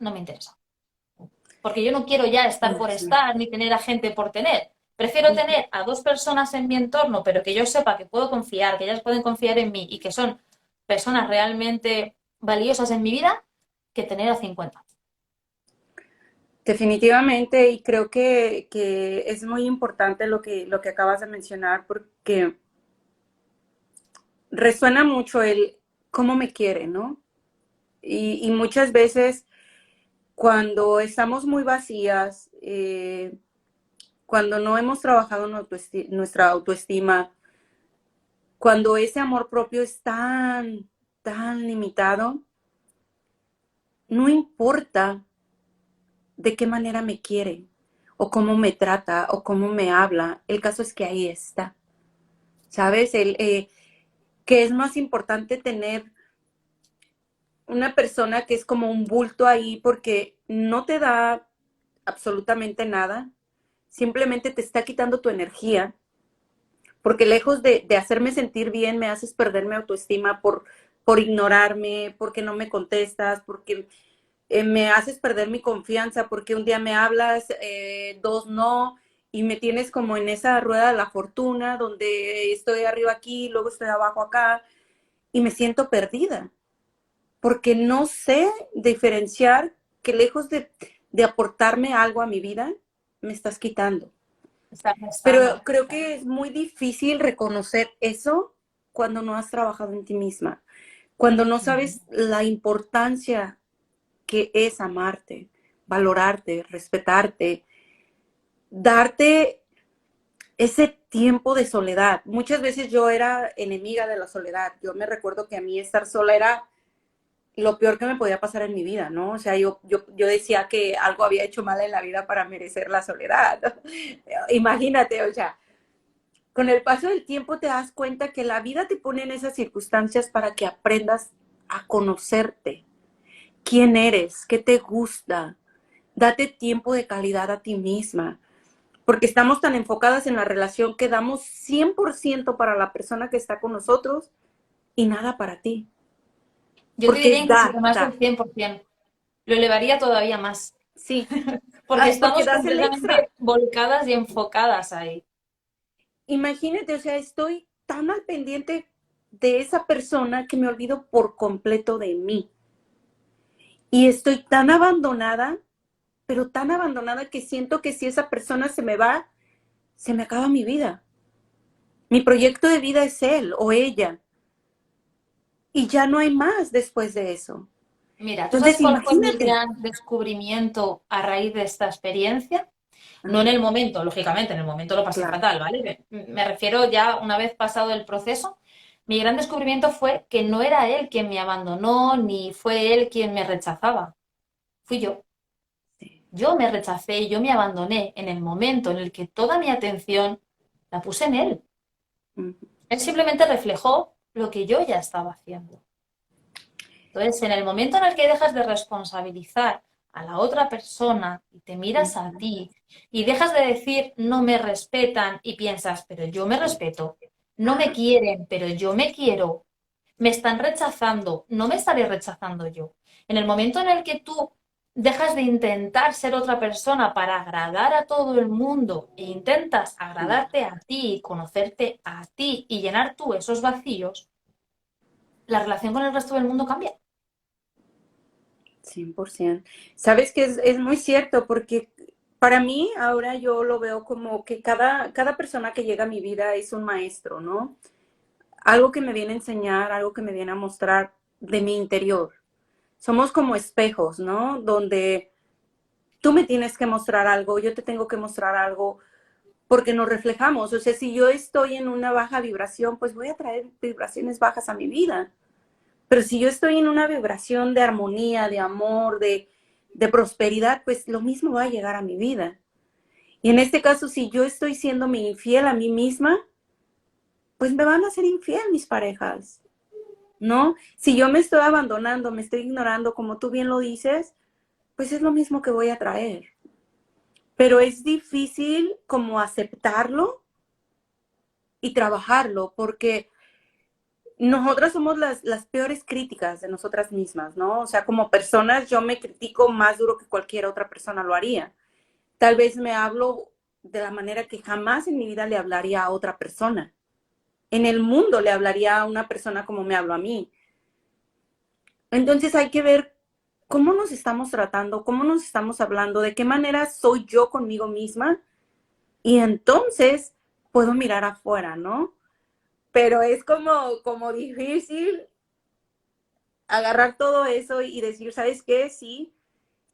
no me interesa. Porque yo no quiero ya estar por Sí. estar ni tener a gente por tener. Prefiero Ujú. tener a 2 personas en mi entorno, pero que yo sepa que puedo confiar, que ellas pueden confiar en mí y que son personas realmente valiosas en mi vida, que tener a 50. Definitivamente, y creo que es muy importante lo que acabas de mencionar porque resuena mucho el cómo me quiere, ¿no? Y muchas veces cuando estamos muy vacías, cuando no hemos trabajado nuestra autoestima, cuando ese amor propio es tan limitado, no importa de qué manera me quiere, o cómo me trata, o cómo me habla, el caso es que ahí está, ¿sabes? Que es más importante tener una persona que es como un bulto ahí porque no te da absolutamente nada, simplemente te está quitando tu energía, porque lejos de hacerme sentir bien, me haces perder mi autoestima por ignorarme, porque no me contestas, porque me haces perder mi confianza, porque un día me hablas, dos no, y me tienes como en esa rueda de la fortuna, donde estoy arriba aquí, luego estoy abajo acá, y me siento perdida, porque no sé diferenciar que lejos de aportarme algo a mi vida, me estás quitando. Está Pero gestando. creo que es muy difícil reconocer eso cuando no has trabajado en ti misma, cuando no sabes la importancia que es amarte, valorarte, respetarte. darte ese tiempo de soledad. Muchas veces yo era enemiga de la soledad. Yo me recuerdo que a mí estar sola era lo peor que me podía pasar en mi vida, ¿no? O sea, yo decía que algo había hecho mal en la vida para merecer la soledad. Imagínate, o sea, con el paso del tiempo te das cuenta que la vida te pone en esas circunstancias para que aprendas a conocerte, quién eres, qué te gusta. Date tiempo de calidad a ti misma, porque estamos tan enfocadas en la relación que damos 100% para la persona que está con nosotros y nada para ti. Yo te Porque diría es incluso que dar, más del dar. 100%. Lo elevaría todavía más, Sí, porque porque estamos das el extra. completamente volcadas y enfocadas ahí. Imagínate, o sea, estoy tan al pendiente de esa persona que me olvido por completo de mí. Y estoy tan abandonada, pero tan abandonada que siento que si esa persona se me va, se me acaba mi vida. Mi proyecto de vida es él o ella. Y ya no hay más después de eso. Mira, ¿tú sabes Entonces, cuál fue mi imagínate. gran descubrimiento a raíz de esta experiencia? No en Ajá, el momento, lógicamente, en el momento lo pasé claro. fatal, ¿vale? Me refiero ya una vez pasado el proceso, mi gran descubrimiento fue que no era él quien me abandonó, ni fue él quien me rechazaba, fui yo. Sí. Yo me rechacé, yo me abandoné en el momento en el que toda mi atención la puse en él. Ujú. Él simplemente reflejó lo que yo ya estaba haciendo. Entonces, en el momento en el que dejas de responsabilizar a la otra persona y te miras a ti y dejas de decir no me respetan y piensas, pero yo me respeto, no me quieren, pero yo me quiero, me están rechazando, no me estaré rechazando yo. En el momento en el que tú dejas de intentar ser otra persona para agradar a todo el mundo e intentas agradarte a ti, conocerte a ti y llenar tú esos vacíos, la relación con el resto del mundo cambia. 100%. Sabes que es muy cierto, porque para mí ahora yo lo veo como que cada persona que llega a mi vida es un maestro, ¿no? Algo que me viene a enseñar, algo que me viene a mostrar de mi interior. Somos como espejos, ¿no? Donde tú me tienes que mostrar algo, yo te tengo que mostrar algo, porque nos reflejamos. O sea, si yo estoy en una baja vibración, pues voy a traer vibraciones bajas a mi vida. Pero si yo estoy en una vibración de armonía, de amor, de prosperidad, pues lo mismo va a llegar a mi vida. Y en este caso, si yo estoy siéndome infiel a mí misma, pues me van a ser infiel mis parejas, ¿no? Si yo me estoy abandonando, me estoy ignorando, como tú bien lo dices, pues es lo mismo que voy a traer. Pero es difícil como aceptarlo y trabajarlo, porque nosotras somos las peores críticas de nosotras mismas, ¿no? O sea, como personas yo me critico más duro que cualquier otra persona lo haría. Tal vez me hablo de la manera que jamás en mi vida le hablaría a otra persona. En el mundo le hablaría a una persona como me hablo a mí. Entonces hay que ver cómo nos estamos tratando, cómo nos estamos hablando, de qué manera soy yo conmigo misma y entonces puedo mirar afuera, ¿no? Pero es como difícil agarrar todo eso y decir, ¿sabes qué? Sí,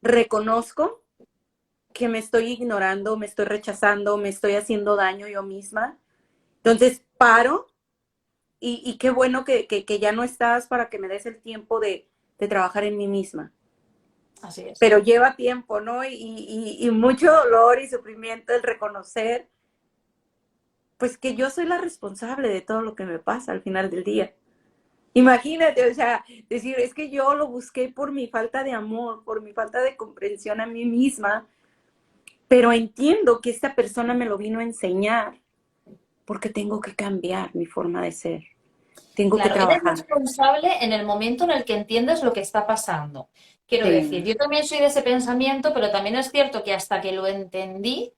reconozco que me estoy ignorando, me estoy rechazando, me estoy haciendo daño yo misma. Entonces paro y qué bueno que ya no estás para que me des el tiempo de trabajar en mí misma. Así es. Pero lleva tiempo, ¿no? Y mucho dolor y sufrimiento el reconocer, pues que yo soy la responsable de todo lo que me pasa al final del día. Imagínate, o sea, decir, es que yo lo busqué por mi falta de amor, por mi falta de comprensión a mí misma, pero entiendo que esta persona me lo vino a enseñar porque tengo que cambiar mi forma de ser, tengo que Claro, eres trabajar. responsable en el momento en el que entiendes lo que está pasando. Quiero decir, Sí, yo también soy de ese pensamiento, pero también es cierto que hasta que lo entendí,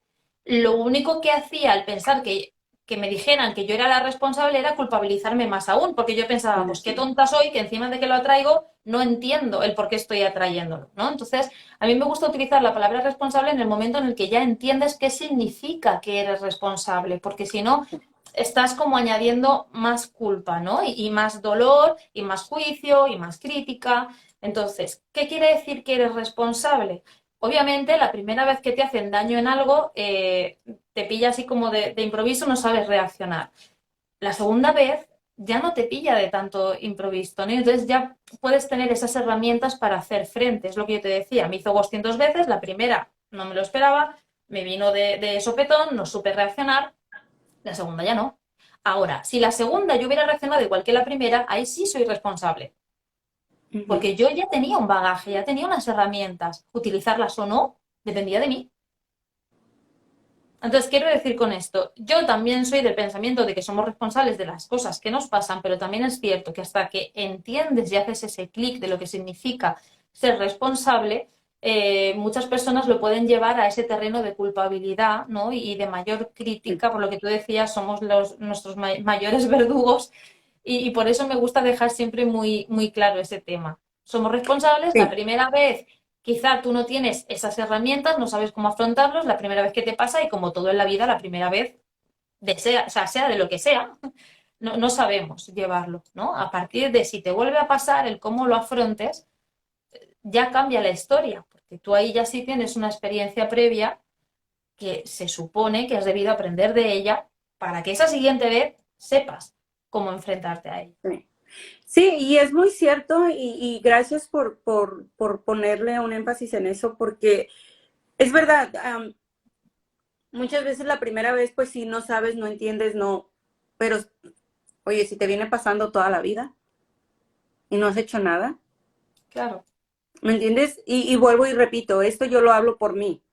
lo único que hacía al pensar que me dijeran que yo era la responsable era culpabilizarme más aún, porque yo pensaba, pues qué así, tonta soy, que encima de que lo atraigo, no entiendo el por qué estoy atrayéndolo, ¿no? Entonces, a mí me gusta utilizar la palabra responsable en el momento en el que ya entiendes qué significa que eres responsable, porque si no, estás como añadiendo más culpa, ¿no? Y más dolor, y más juicio, y más crítica. Entonces, ¿qué quiere decir que eres responsable? Obviamente, la primera vez que te hacen daño en algo, te pilla así como de improviso, no sabes reaccionar. La segunda vez ya no te pilla de tanto improviso, ¿no? Entonces ya puedes tener esas herramientas para hacer frente. Es lo que yo te decía. Me hizo ghosting 2 veces. La primera no me lo esperaba, me vino de sopetón, no supe reaccionar. La segunda ya no. Ahora, si la segunda yo hubiera reaccionado igual que la primera, ahí sí soy responsable. Ujú. Porque yo ya tenía un bagaje, ya tenía unas herramientas. Utilizarlas o no dependía de mí. Entonces, quiero decir con esto, yo también soy del pensamiento de que somos responsables de las cosas que nos pasan, pero también es cierto que hasta que entiendes y haces ese clic de lo que significa ser responsable, muchas personas lo pueden llevar a ese terreno de culpabilidad, ¿no? Y de mayor Sí, crítica, por lo que tú decías, somos nuestros mayores verdugos y por eso me gusta dejar siempre muy, muy claro ese tema. Somos responsables, la sí, primera vez quizá tú no tienes esas herramientas, no sabes cómo afrontarlos, la primera vez que te pasa y como todo en la vida, la primera vez, o sea, sea de lo que sea, no sabemos llevarlo, ¿no? A partir de si te vuelve a pasar, el cómo lo afrontes, ya cambia la historia, porque tú ahí ya sí tienes una experiencia previa que se supone que has debido aprender de ella para que esa siguiente vez sepas cómo enfrentarte a ella. sí. Sí, y es muy cierto y gracias por ponerle un énfasis en eso, porque es verdad, muchas veces la primera vez pues sí, no sabes, no entiendes, no, pero oye, si te viene pasando toda la vida y no has hecho nada, Claro, ¿me entiendes? Y vuelvo y repito, esto yo lo hablo por mí,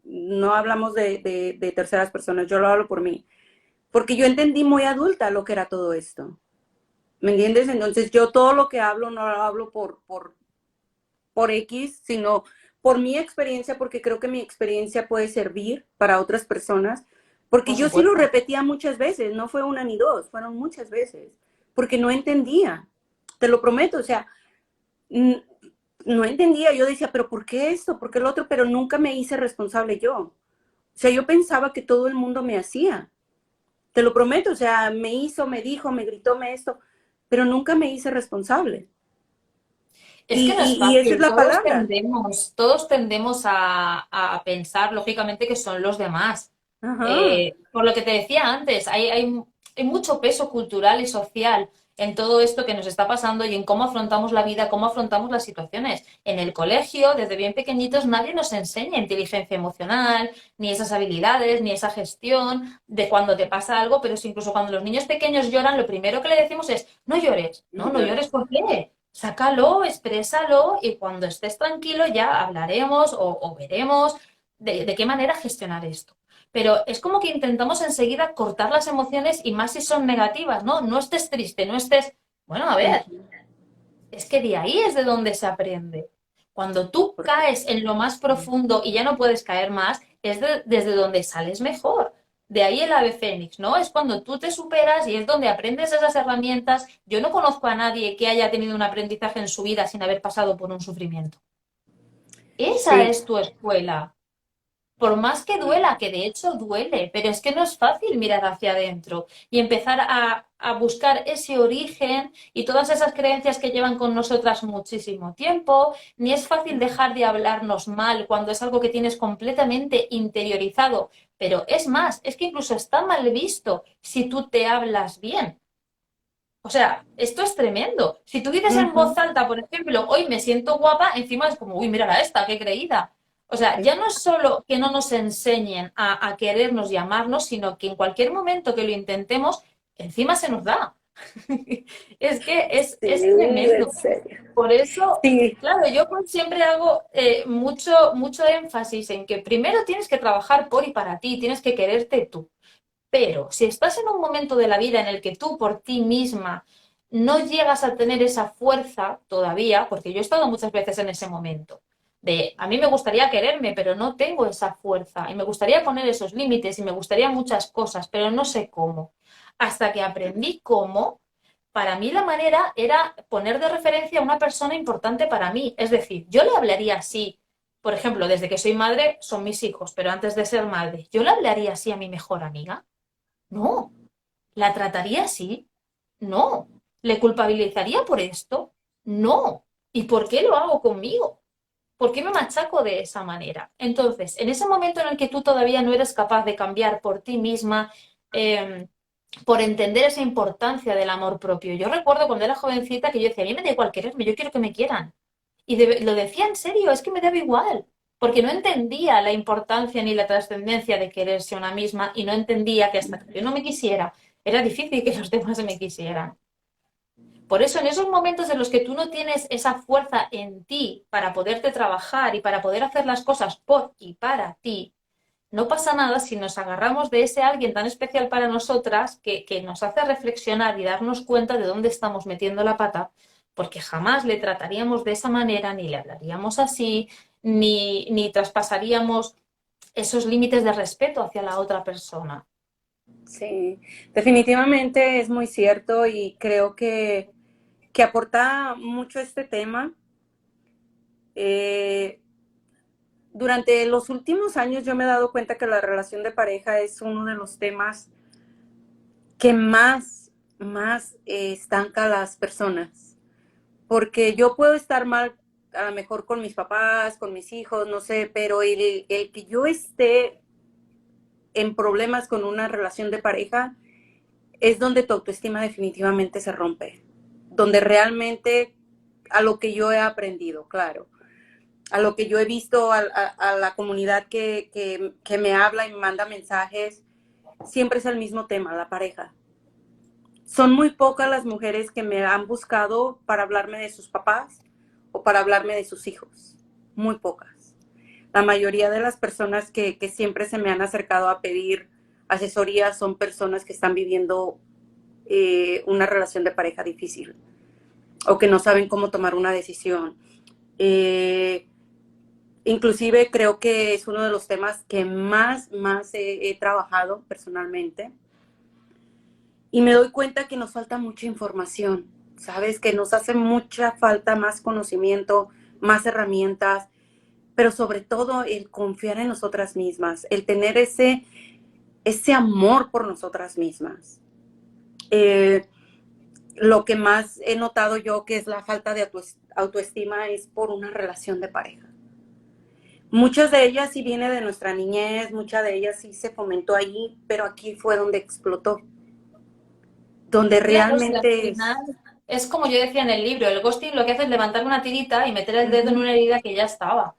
no hablamos de terceras personas, yo lo hablo por mí, porque yo entendí muy adulta lo que era todo esto, ¿me entiendes? Entonces yo todo lo que hablo no lo hablo por X, sino por mi experiencia, porque creo que mi experiencia puede servir para otras personas, porque por yo sí lo supuesto. repetía muchas veces, no fue una ni dos, fueron muchas veces, porque no entendía, te lo prometo, o sea, no entendía, yo decía, pero ¿por qué esto? ¿Por qué lo otro? Pero nunca me hice responsable yo. O sea, yo pensaba que todo el mundo me hacía, te lo prometo, o sea, me hizo, me dijo, me gritó, me esto, pero nunca me hice responsable. Es que no es Y esa es fácil, la palabra. todos tendemos a pensar, lógicamente, que son los demás. Ajá. Por lo que te decía antes, hay mucho peso cultural y social en todo esto que nos está pasando y en cómo afrontamos la vida, cómo afrontamos las situaciones. En el colegio, desde bien pequeñitos, nadie nos enseña inteligencia emocional, ni esas habilidades, ni esa gestión de cuando te pasa algo, pero si incluso cuando los niños pequeños lloran, lo primero que le decimos es, no llores, no, no llores, ¿por qué? Sácalo, exprésalo y cuando estés tranquilo ya hablaremos o veremos de qué manera gestionar esto. Pero es como que intentamos enseguida cortar las emociones y más si son negativas, ¿no? No estés triste, no estés... Bueno, a ver, es que de ahí es de donde se aprende. Cuando tú caes en lo más profundo y ya no puedes caer más, es desde donde sales mejor. De ahí el ave fénix, ¿no? Es cuando tú te superas y es donde aprendes esas herramientas. Yo no conozco a nadie que haya tenido un aprendizaje en su vida sin haber pasado por un sufrimiento. Esa Sí, es tu escuela. Por más que duela, que de hecho duele, pero es que no es fácil mirar hacia adentro y empezar a buscar ese origen y todas esas creencias que llevan con nosotras muchísimo tiempo, ni es fácil dejar de hablarnos mal cuando es algo que tienes completamente interiorizado, pero es más, es que incluso está mal visto si tú te hablas bien. O sea, esto es tremendo. Si tú dices en ujú, voz alta, por ejemplo, hoy me siento guapa, encima es como, uy, mírala esta, qué creída. O sea, sí, ya no es solo que no nos enseñen a querernos y amarnos, sino que en cualquier momento que lo intentemos, encima se nos da. Es que sí, es en tremendo. serio. Por eso, Sí, claro, yo pues siempre hago mucho énfasis en que primero tienes que trabajar por y para ti, tienes que quererte tú. Pero si estás en un momento de la vida en el que tú por ti misma no llegas a tener esa fuerza todavía, porque yo he estado muchas veces en ese momento, de a mí me gustaría quererme, pero no tengo esa fuerza, y me gustaría poner esos límites, y me gustaría muchas cosas, pero no sé cómo. Hasta que aprendí cómo, para mí la manera era poner de referencia a una persona importante para mí. Es decir, yo le hablaría así, por ejemplo, desde que soy madre son mis hijos, pero antes de ser madre, yo le hablaría así a mi mejor amiga. No. ¿La trataría así? No. ¿Le culpabilizaría por esto? No. ¿Y por qué lo hago conmigo? ¿Por qué me machaco de esa manera? Entonces, en ese momento en el que tú todavía no eres capaz de cambiar por ti misma, eh, por entender esa importancia del amor propio. Yo recuerdo cuando era jovencita que yo decía, a mí me da igual quererme, yo quiero que me quieran. Y lo decía en serio, es que me daba igual, porque no entendía la importancia ni la trascendencia de quererse a una misma y no entendía que hasta que yo no me quisiera, era difícil que los demás me quisieran. Por eso, en esos momentos en los que tú no tienes esa fuerza en ti para poderte trabajar y para poder hacer las cosas por y para ti, no pasa nada si nos agarramos de ese alguien tan especial para nosotras que nos hace reflexionar y darnos cuenta de dónde estamos metiendo la pata, porque jamás le trataríamos de esa manera, ni le hablaríamos así, ni traspasaríamos esos límites de respeto hacia la otra persona. Sí, definitivamente es muy cierto y creo que aporta mucho este tema. Eh, Durante los últimos años yo me he dado cuenta que la relación de pareja es uno de los temas que más estanca a las personas. Porque yo puedo estar mal a lo mejor con mis papás, con mis hijos, no sé, pero el que yo esté en problemas con una relación de pareja es donde tu autoestima definitivamente se rompe. Donde realmente a lo que yo he aprendido, claro, a lo que yo he visto, a la comunidad que me habla y me manda mensajes, siempre es el mismo tema, la pareja. Son muy pocas las mujeres que me han buscado para hablarme de sus papás o para hablarme de sus hijos. Muy pocas. La mayoría de las personas que siempre se me han acercado a pedir asesoría son personas que están viviendo una relación de pareja difícil o que no saben cómo tomar una decisión. Eh, Inclusive creo que es uno de los temas que más he trabajado personalmente y me doy cuenta que nos falta mucha información, ¿sabes? Que nos hace mucha falta más conocimiento, más herramientas, pero sobre todo el confiar en nosotras mismas, el tener ese amor por nosotras mismas. Eh, lo que más he notado yo que es la falta de autoestima es por una relación de pareja. Muchas de ellas sí viene de nuestra niñez, muchas de ellas sí se fomentó allí, pero aquí fue donde explotó, donde Claro, si al realmente final es como yo decía en el libro, el ghosting lo que hace es levantar una tirita y meter el dedo en uh-huh. una herida que ya estaba.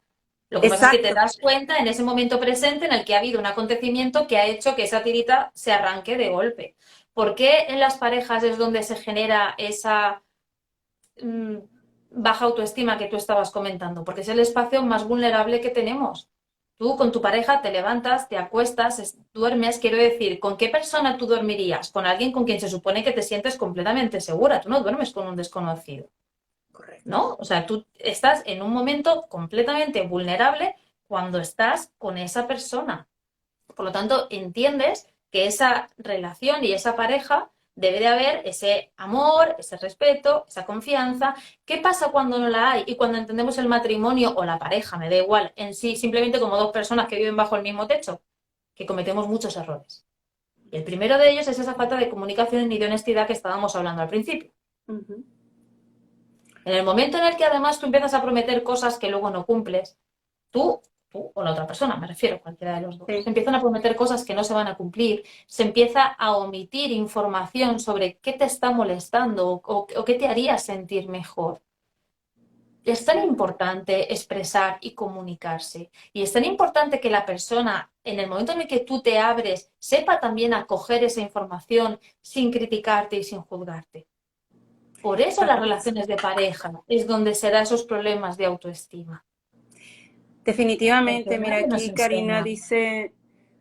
Lo que pasa es que te Exacto, das cuenta en ese momento presente en el que ha habido un acontecimiento que ha hecho que esa tirita se arranque de golpe. ¿Por qué en las parejas es donde se genera esa mm, baja autoestima que tú estabas comentando? Porque es el espacio más vulnerable que tenemos. Tú con tu pareja te levantas, te acuestas, duermes. Quiero decir, ¿con qué persona tú dormirías? Con alguien con quien se supone que te sientes completamente segura. Tú no duermes con un desconocido, correcto. ¿no? O sea, tú estás en un momento completamente vulnerable cuando estás con esa persona. Por lo tanto, entiendes que esa relación y esa pareja debe de haber ese amor, ese respeto, esa confianza. ¿Qué pasa cuando no la hay? Y cuando entendemos el matrimonio o la pareja, me da igual, en sí, simplemente como dos personas que viven bajo el mismo techo, que cometemos muchos errores. Y el primero de ellos es esa falta de comunicación y de honestidad que estábamos hablando al principio. Uh-huh. En el momento en el que además tú empiezas a prometer cosas que luego no cumples, tú, tú o la otra persona, me refiero, cualquiera de los dos, se Sí, empiezan a prometer cosas que no se van a cumplir, se empieza a omitir información sobre qué te está molestando o qué te haría sentir mejor. Es tan sí. importante expresar y comunicarse. Y es tan importante que la persona, en el momento en el que tú te abres, sepa también acoger esa información sin criticarte y sin juzgarte. Por eso las Claro. relaciones de pareja es donde se dan esos problemas de autoestima. Porque Definitivamente, mira nadie nos aquí Karina enseña. dice,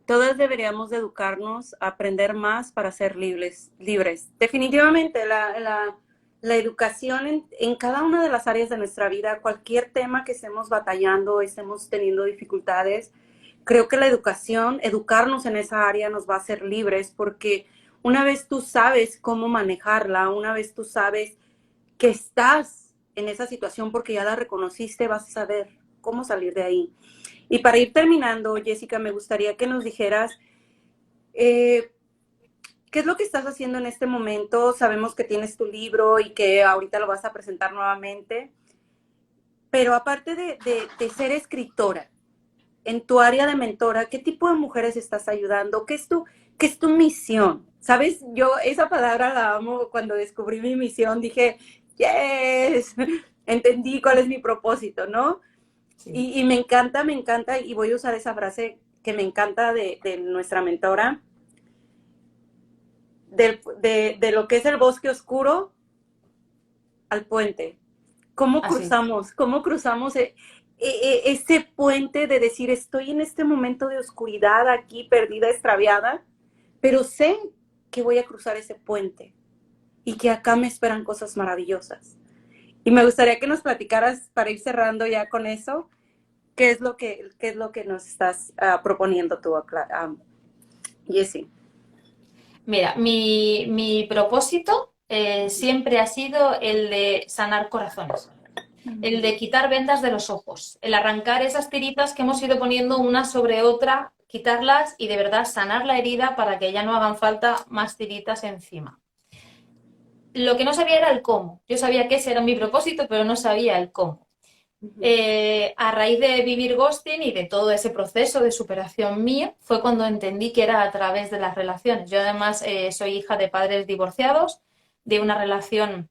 todas deberíamos de educarnos, aprender más para ser libres. Libres. Definitivamente, la educación en cada una de las áreas de nuestra vida, cualquier tema que estemos batallando, estemos teniendo dificultades, creo que la educación, educarnos en esa área nos va a hacer libres porque una vez tú sabes cómo manejarla, una vez tú sabes que estás en esa situación porque ya la reconociste, vas a saber cómo salir de ahí. Y para ir terminando, Jessica, me gustaría que nos dijeras eh, qué es lo que estás haciendo en este momento. Sabemos que tienes tu libro y que ahorita lo vas a presentar nuevamente. pero aparte de ser escritora, en tu área de mentora, ¿qué tipo de mujeres estás ayudando? Qué es tu misión? ¿Sabes? Yo esa palabra la amo. Cuando descubrí mi misión dije, yes, entendí cuál es mi propósito, ¿no? Sí. Y me encanta, y voy a usar esa frase que me encanta de nuestra mentora, de lo que es el bosque oscuro al puente. Así. Cómo cruzamos ese puente de decir, estoy en este momento de oscuridad aquí, perdida, extraviada, pero sé que voy a cruzar ese puente y que acá me esperan cosas maravillosas. Y me gustaría que nos platicaras, para ir cerrando ya con eso, qué es lo que nos estás proponiendo tú, Jessie. Mira, mi propósito siempre ha sido el de sanar corazones, el de quitar vendas de los ojos, el arrancar esas tiritas que hemos ido poniendo una sobre otra, quitarlas y de verdad sanar la herida para que ya no hagan falta más tiritas encima. Lo que no sabía era el cómo. Yo sabía que ese era mi propósito, pero no sabía el cómo. A raíz de vivir ghosting y de todo ese proceso de superación mío, fue cuando entendí que era a través de las relaciones. Yo además soy hija de padres divorciados, de una relación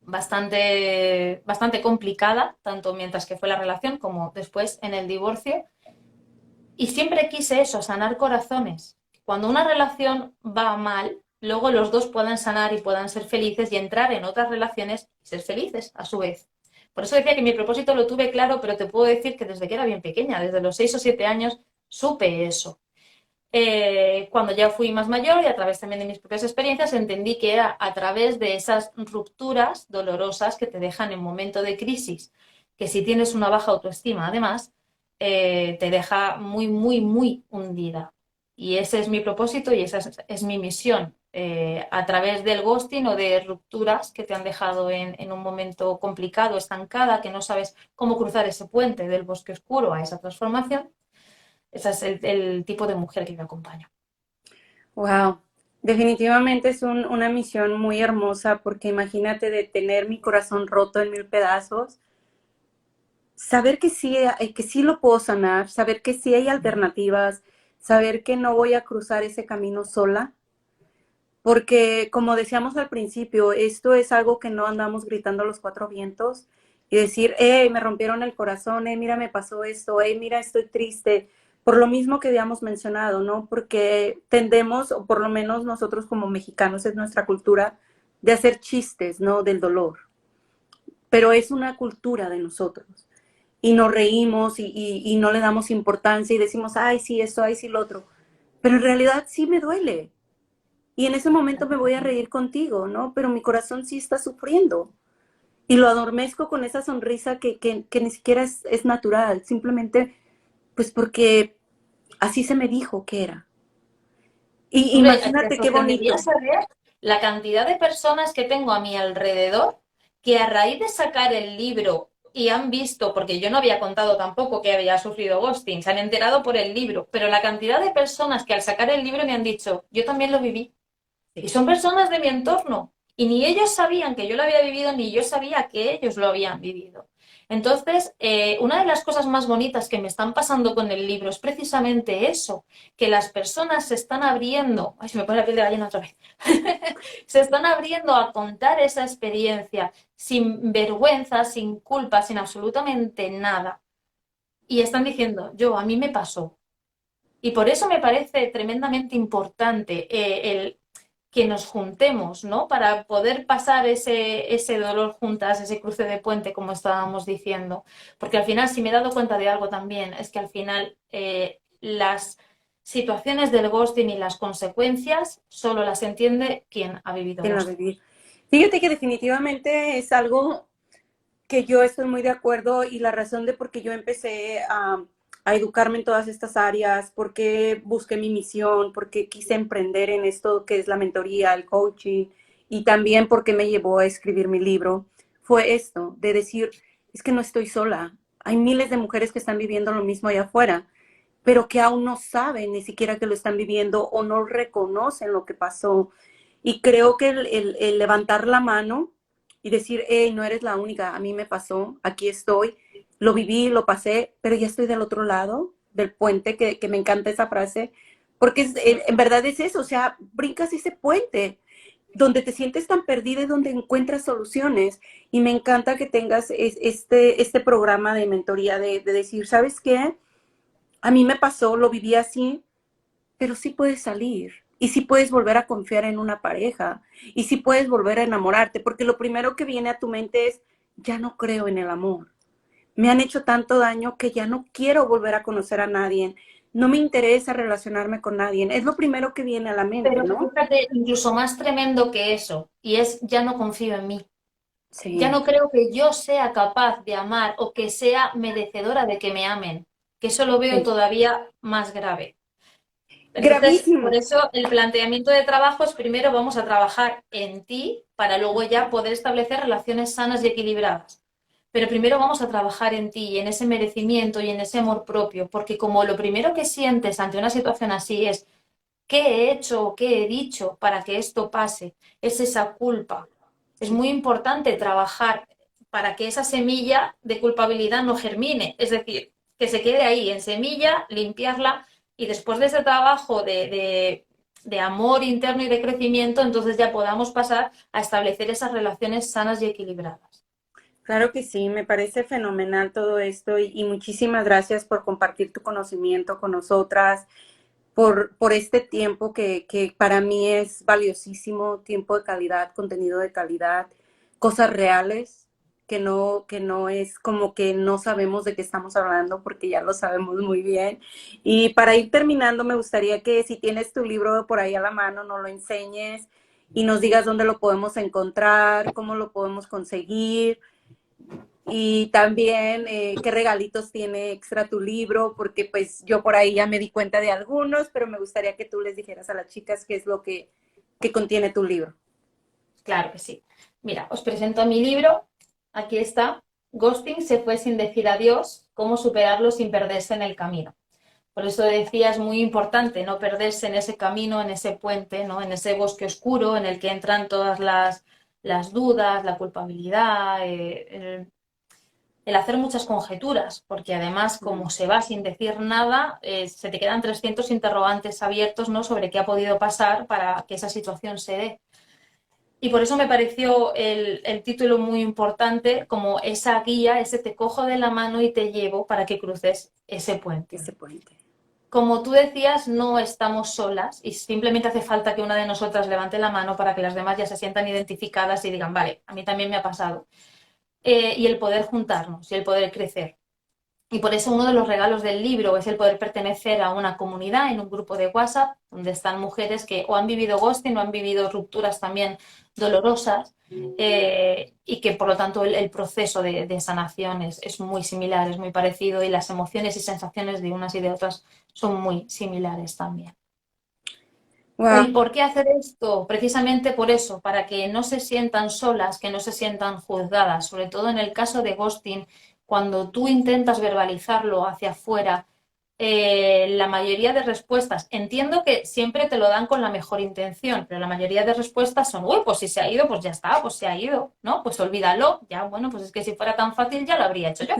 bastante complicada, tanto mientras que fue la relación como después en el divorcio. Y siempre quise eso, sanar corazones. Cuando una relación va mal, luego los dos puedan sanar y puedan ser felices y entrar en otras relaciones y ser felices a su vez. Por eso decía que mi propósito lo tuve claro, pero te puedo decir que desde que era bien pequeña, desde los 6 o 7 años, supe eso. Cuando ya fui más mayor y a través también de mis propias experiencias, entendí que era a través de esas rupturas dolorosas que te dejan en momento de crisis, que si tienes una baja autoestima, además, te deja muy, muy, muy hundida. Y ese es mi propósito y esa es mi misión. A través del ghosting o de rupturas que te han dejado en un momento complicado, estancada, que no sabes cómo cruzar ese puente del bosque oscuro a esa transformación, ese es el tipo de mujer que me acompaña. Wow, definitivamente es una misión muy hermosa, porque imagínate de tener mi corazón roto en mil pedazos, saber que sí lo puedo sanar, saber que sí hay alternativas, saber que no voy a cruzar ese camino sola, porque como decíamos al principio, esto es algo que no andamos gritando a los cuatro vientos y decir, me rompieron el corazón, mira, me pasó esto, mira, estoy triste, por lo mismo que habíamos mencionado, ¿no? Porque tendemos, o por lo menos nosotros como mexicanos, es nuestra cultura de hacer chistes, ¿no? Del dolor, pero es una cultura de nosotros. Y nos reímos y no le damos importancia y decimos, ay, sí, esto, ay, sí, lo otro. Pero en realidad sí me duele. Y en ese momento me voy a reír contigo, ¿no? Pero mi corazón sí está sufriendo. Y lo adormezco con esa sonrisa que ni siquiera es natural, simplemente pues porque así se me dijo que era. Y Hombre, te imagínate qué sorprendería bonito. saber la cantidad de personas que tengo a mi alrededor que a raíz de sacar el libro y han visto, porque yo no había contado tampoco que había sufrido ghosting, se han enterado por el libro, pero la cantidad de personas que al sacar el libro me han dicho, yo también lo viví. Y Sí. son personas de mi entorno. Y ni ellos sabían que yo lo había vivido, ni yo sabía que ellos lo habían vivido. Entonces, una de las cosas más bonitas que me están pasando con el libro es precisamente eso, que las personas se están abriendo, ay, se me pone la piel de gallina otra vez, se están abriendo a contar esa experiencia sin vergüenza, sin culpa, sin absolutamente nada. Y están diciendo, yo, a mí me pasó. Y por eso me parece tremendamente importante el que nos juntemos, ¿no? Para poder pasar ese dolor juntas, ese cruce de puente, como estábamos diciendo. Porque al final, si me he dado cuenta de algo también, es que al final las situaciones del ghosting y las consecuencias solo las entiende quien ha vivido En la ghosting. vivir. Fíjate que definitivamente es algo que yo estoy muy de acuerdo, y la razón de por qué yo empecé a educarme en todas estas áreas, porque busqué mi misión, porque quise emprender en esto que es la mentoría, el coaching, y también porque me llevó a escribir mi libro, fue esto, de decir, es que no estoy sola. Hay miles de mujeres que están viviendo lo mismo allá afuera, pero que aún no saben ni siquiera que lo están viviendo o no reconocen lo que pasó. Y creo que el levantar la mano y decir, hey, no eres la única, a mí me pasó, aquí estoy, lo viví, lo pasé, pero ya estoy del otro lado del puente, que me encanta esa frase, porque Sí. en verdad es eso, o sea, brincas ese puente donde te sientes tan perdida y donde encuentras soluciones. Y me encanta que tengas este programa de mentoría de decir, ¿sabes qué? A mí me pasó, lo viví así, pero sí puedes salir. Y sí puedes volver a confiar en una pareja. Y sí puedes volver a enamorarte. Porque lo primero que viene a tu mente es, ya no creo en el amor. Me han hecho tanto daño que ya no quiero volver a conocer a nadie. No me interesa relacionarme con nadie. Es lo primero que viene a la mente, Pero ¿no? fíjate, incluso más tremendo que eso, y es ya no confío en mí. Ya Sí. no creo que yo sea capaz de amar o que sea merecedora de que me amen, que eso lo veo Sí. todavía más grave. Entonces, por Gravísimo. eso el planteamiento de trabajo es primero vamos a trabajar en ti para luego ya poder establecer relaciones sanas y equilibradas. Pero primero vamos a trabajar en ti y en ese merecimiento y en ese amor propio, porque como lo primero que sientes ante una situación así es ¿qué he hecho o qué he dicho para que esto pase? Es esa culpa. Es Sí. muy importante trabajar para que esa semilla de culpabilidad no germine, es decir, que se quede ahí en semilla, limpiarla y después de ese trabajo de amor interno y de crecimiento, entonces ya podamos pasar a establecer esas relaciones sanas y equilibradas. Claro que sí, me parece fenomenal todo esto y muchísimas gracias por compartir tu conocimiento con nosotras, por este tiempo que para mí es valiosísimo, tiempo de calidad, contenido de calidad, cosas reales, que no es como que no sabemos de qué estamos hablando porque ya lo sabemos muy bien. Y para ir terminando, me gustaría que si tienes tu libro por ahí a la mano, nos lo enseñes y nos digas dónde lo podemos encontrar, cómo lo podemos conseguir y también qué regalitos tiene extra tu libro, porque pues yo por ahí ya me di cuenta de algunos, pero me gustaría que tú les dijeras a las chicas qué es lo que contiene tu libro. Claro que sí. Mira, os presento mi libro. Aquí está. Ghosting se fue sin decir adiós. Cómo superarlo sin perderse en el camino. Por eso decía, es muy importante no perderse en ese camino, en ese puente, ¿no? En ese bosque oscuro en el que entran todas las dudas, la culpabilidad, el hacer muchas conjeturas, porque además, como se va sin decir nada, se te quedan 300 interrogantes abiertos, ¿no? Sobre qué ha podido pasar para que esa situación se dé. Y por eso me pareció el título muy importante, como esa guía, ese te cojo de la mano y te llevo para que cruces ese puente. Ese puente. Como tú decías, no estamos solas y simplemente hace falta que una de nosotras levante la mano para que las demás ya se sientan identificadas y digan, vale, a mí también me ha pasado. Y el poder juntarnos y el poder crecer. Y por eso uno de los regalos del libro es el poder pertenecer a una comunidad, en un grupo de WhatsApp, donde están mujeres que o han vivido ghosting o han vivido rupturas también dolorosas y que por lo tanto el proceso de sanación es muy similar, es muy parecido y las emociones y sensaciones de unas y de otras son muy similares también. ¿El Wow. por qué hacer esto? Precisamente por eso, para que no se sientan solas, que no se sientan juzgadas, sobre todo en el caso de ghosting, cuando tú intentas verbalizarlo hacia afuera, la mayoría de respuestas, entiendo que siempre te lo dan con la mejor intención, pero la mayoría de respuestas son, uy, pues si se ha ido, pues ya está, pues se ha ido, ¿no? Pues olvídalo, ya, bueno, pues es que si fuera tan fácil ya lo habría hecho yo,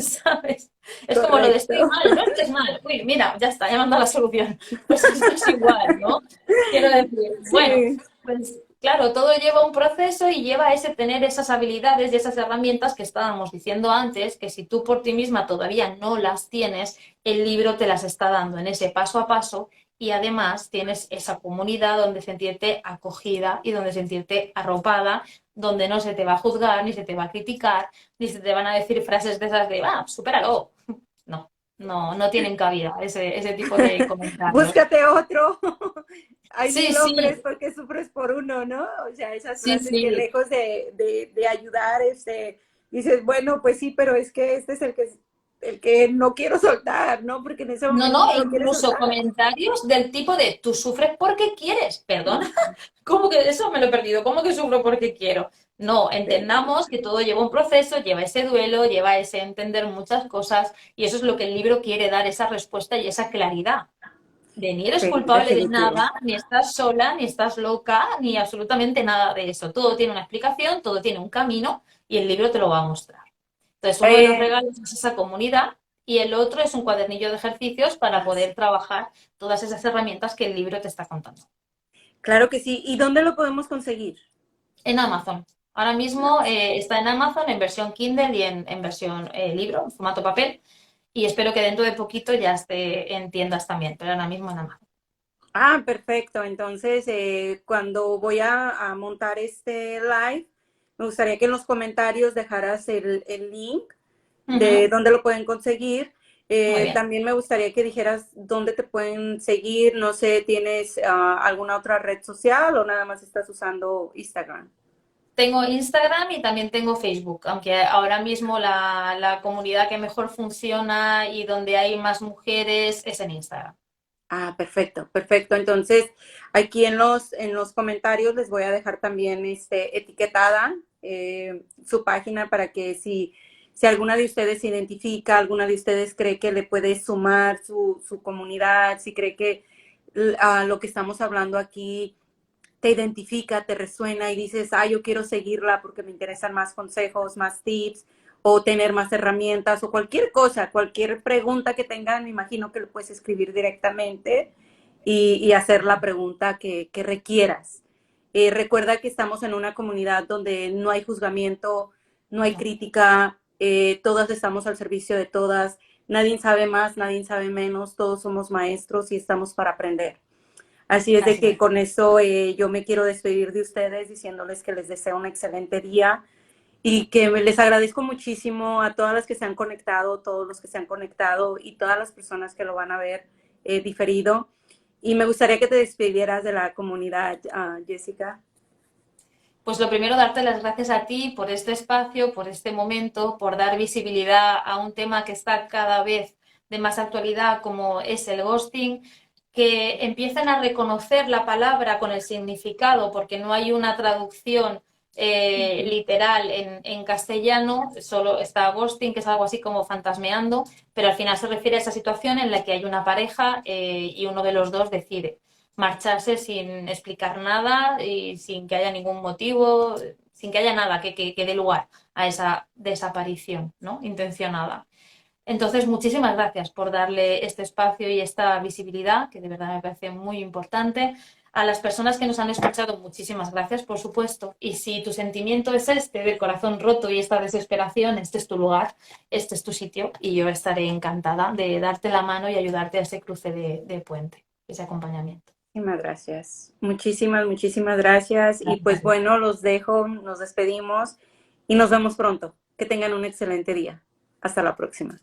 ¿sabes? Es como lo de estoy Correcto. mal, no estés mal, uy, mira, ya está, ya manda la solución. Pues esto es igual, ¿no? Quiero decir, bueno, Sí. pues claro, todo lleva un proceso y lleva a ese tener esas habilidades y esas herramientas que estábamos diciendo antes, que si tú por ti misma todavía no las tienes, el libro te las está dando en ese paso a paso y además tienes esa comunidad donde sentirte acogida y donde sentirte arropada, donde no se te va a juzgar, ni se te va a criticar, ni se te van a decir frases de esas de, ah, supéralo. No, no tienen cabida ese tipo de comentarios. Búscate otro. Hay Sí, mil hombres sí, porque sufres por uno, ¿no? O sea, esas sí, frases que sí. lejos de ayudar, dices, bueno, pues sí, pero es que este es el que no quiero soltar, ¿no? Porque en ese No, momento no, no lo quieres incluso soltar. comentarios del tipo de tú sufres porque quieres, perdona, ¿cómo que eso me lo he perdido? ¿Cómo que sufro porque quiero? No, entendamos que todo lleva un proceso, lleva ese duelo, lleva ese entender muchas cosas y eso es lo que el libro quiere dar, esa respuesta y esa claridad. ni eres Sí, culpable de definitivo. nada, ni estás sola, ni estás loca, ni absolutamente nada de eso. Todo tiene una explicación, todo tiene un camino y el libro te lo va a mostrar. Entonces, uno de los Eh, regalos es esa comunidad y el otro es un cuadernillo de ejercicios para poder trabajar todas esas herramientas que el libro te está contando. claro que sí. ¿Y dónde lo podemos conseguir? En Amazon. Ahora mismo está en Amazon en versión Kindle y en versión libro, en formato papel. Y espero que dentro de poquito ya esté en tiendas también, pero ahora mismo en Amazon. Ah, perfecto. Entonces, cuando voy a montar este live, me gustaría que en los comentarios dejaras el link de Ujú. dónde lo pueden conseguir. Muy bien. También me gustaría que dijeras dónde te pueden seguir. No sé, ¿tienes alguna otra red social o nada más estás usando Instagram? Tengo Instagram y también tengo Facebook, aunque ahora mismo la comunidad que mejor funciona y donde hay más mujeres es en Instagram. Ah, perfecto, perfecto. Entonces, aquí en los comentarios les voy a dejar también etiquetada su página para que si alguna de ustedes se identifica, alguna de ustedes cree que le puede sumar su comunidad, si cree que lo que estamos hablando aquí te identifica, te resuena y dices, ah, yo quiero seguirla porque me interesan más consejos, más tips o tener más herramientas o cualquier cosa, cualquier pregunta que tengan, me imagino que lo puedes escribir directamente y hacer la pregunta que requieras. Recuerda que estamos en una comunidad donde no hay juzgamiento, no hay No, crítica, todas estamos al servicio de todas, nadie sabe más, nadie sabe menos, todos somos maestros y estamos para aprender. Así es de así que es. con eso yo me quiero despedir de ustedes diciéndoles que les deseo un excelente día y que les agradezco muchísimo a todas las que se han conectado, todos los que se han conectado y todas las personas que lo van a ver diferido. Y me gustaría que te despidieras de la comunidad, Jessica. Pues lo primero, darte las gracias a ti por este espacio, por este momento, por dar visibilidad a un tema que está cada vez de más actualidad como es el ghosting, que empiecen a reconocer la palabra con el significado, porque no hay una traducción literal en castellano, solo está ghosting, que es algo así como fantasmeando, pero al final se refiere a esa situación en la que hay una pareja y uno de los dos decide marcharse sin explicar nada y sin que haya ningún motivo, sin que haya nada que dé lugar a esa desaparición, ¿no? Intencionada. Entonces, muchísimas gracias por darle este espacio y esta visibilidad, que de verdad me parece muy importante. A las personas que nos han escuchado, muchísimas gracias, por supuesto. Y si tu sentimiento es este, del corazón roto y esta desesperación, este es tu lugar, este es tu sitio y yo estaré encantada de darte la mano y ayudarte a ese cruce de puente, ese acompañamiento. Muchísimas gracias. Muchísimas, muchísimas gracias. Y Gracias a pues ti. bueno, los dejo, nos despedimos y nos vemos pronto. Que tengan un excelente día. Hasta la próxima.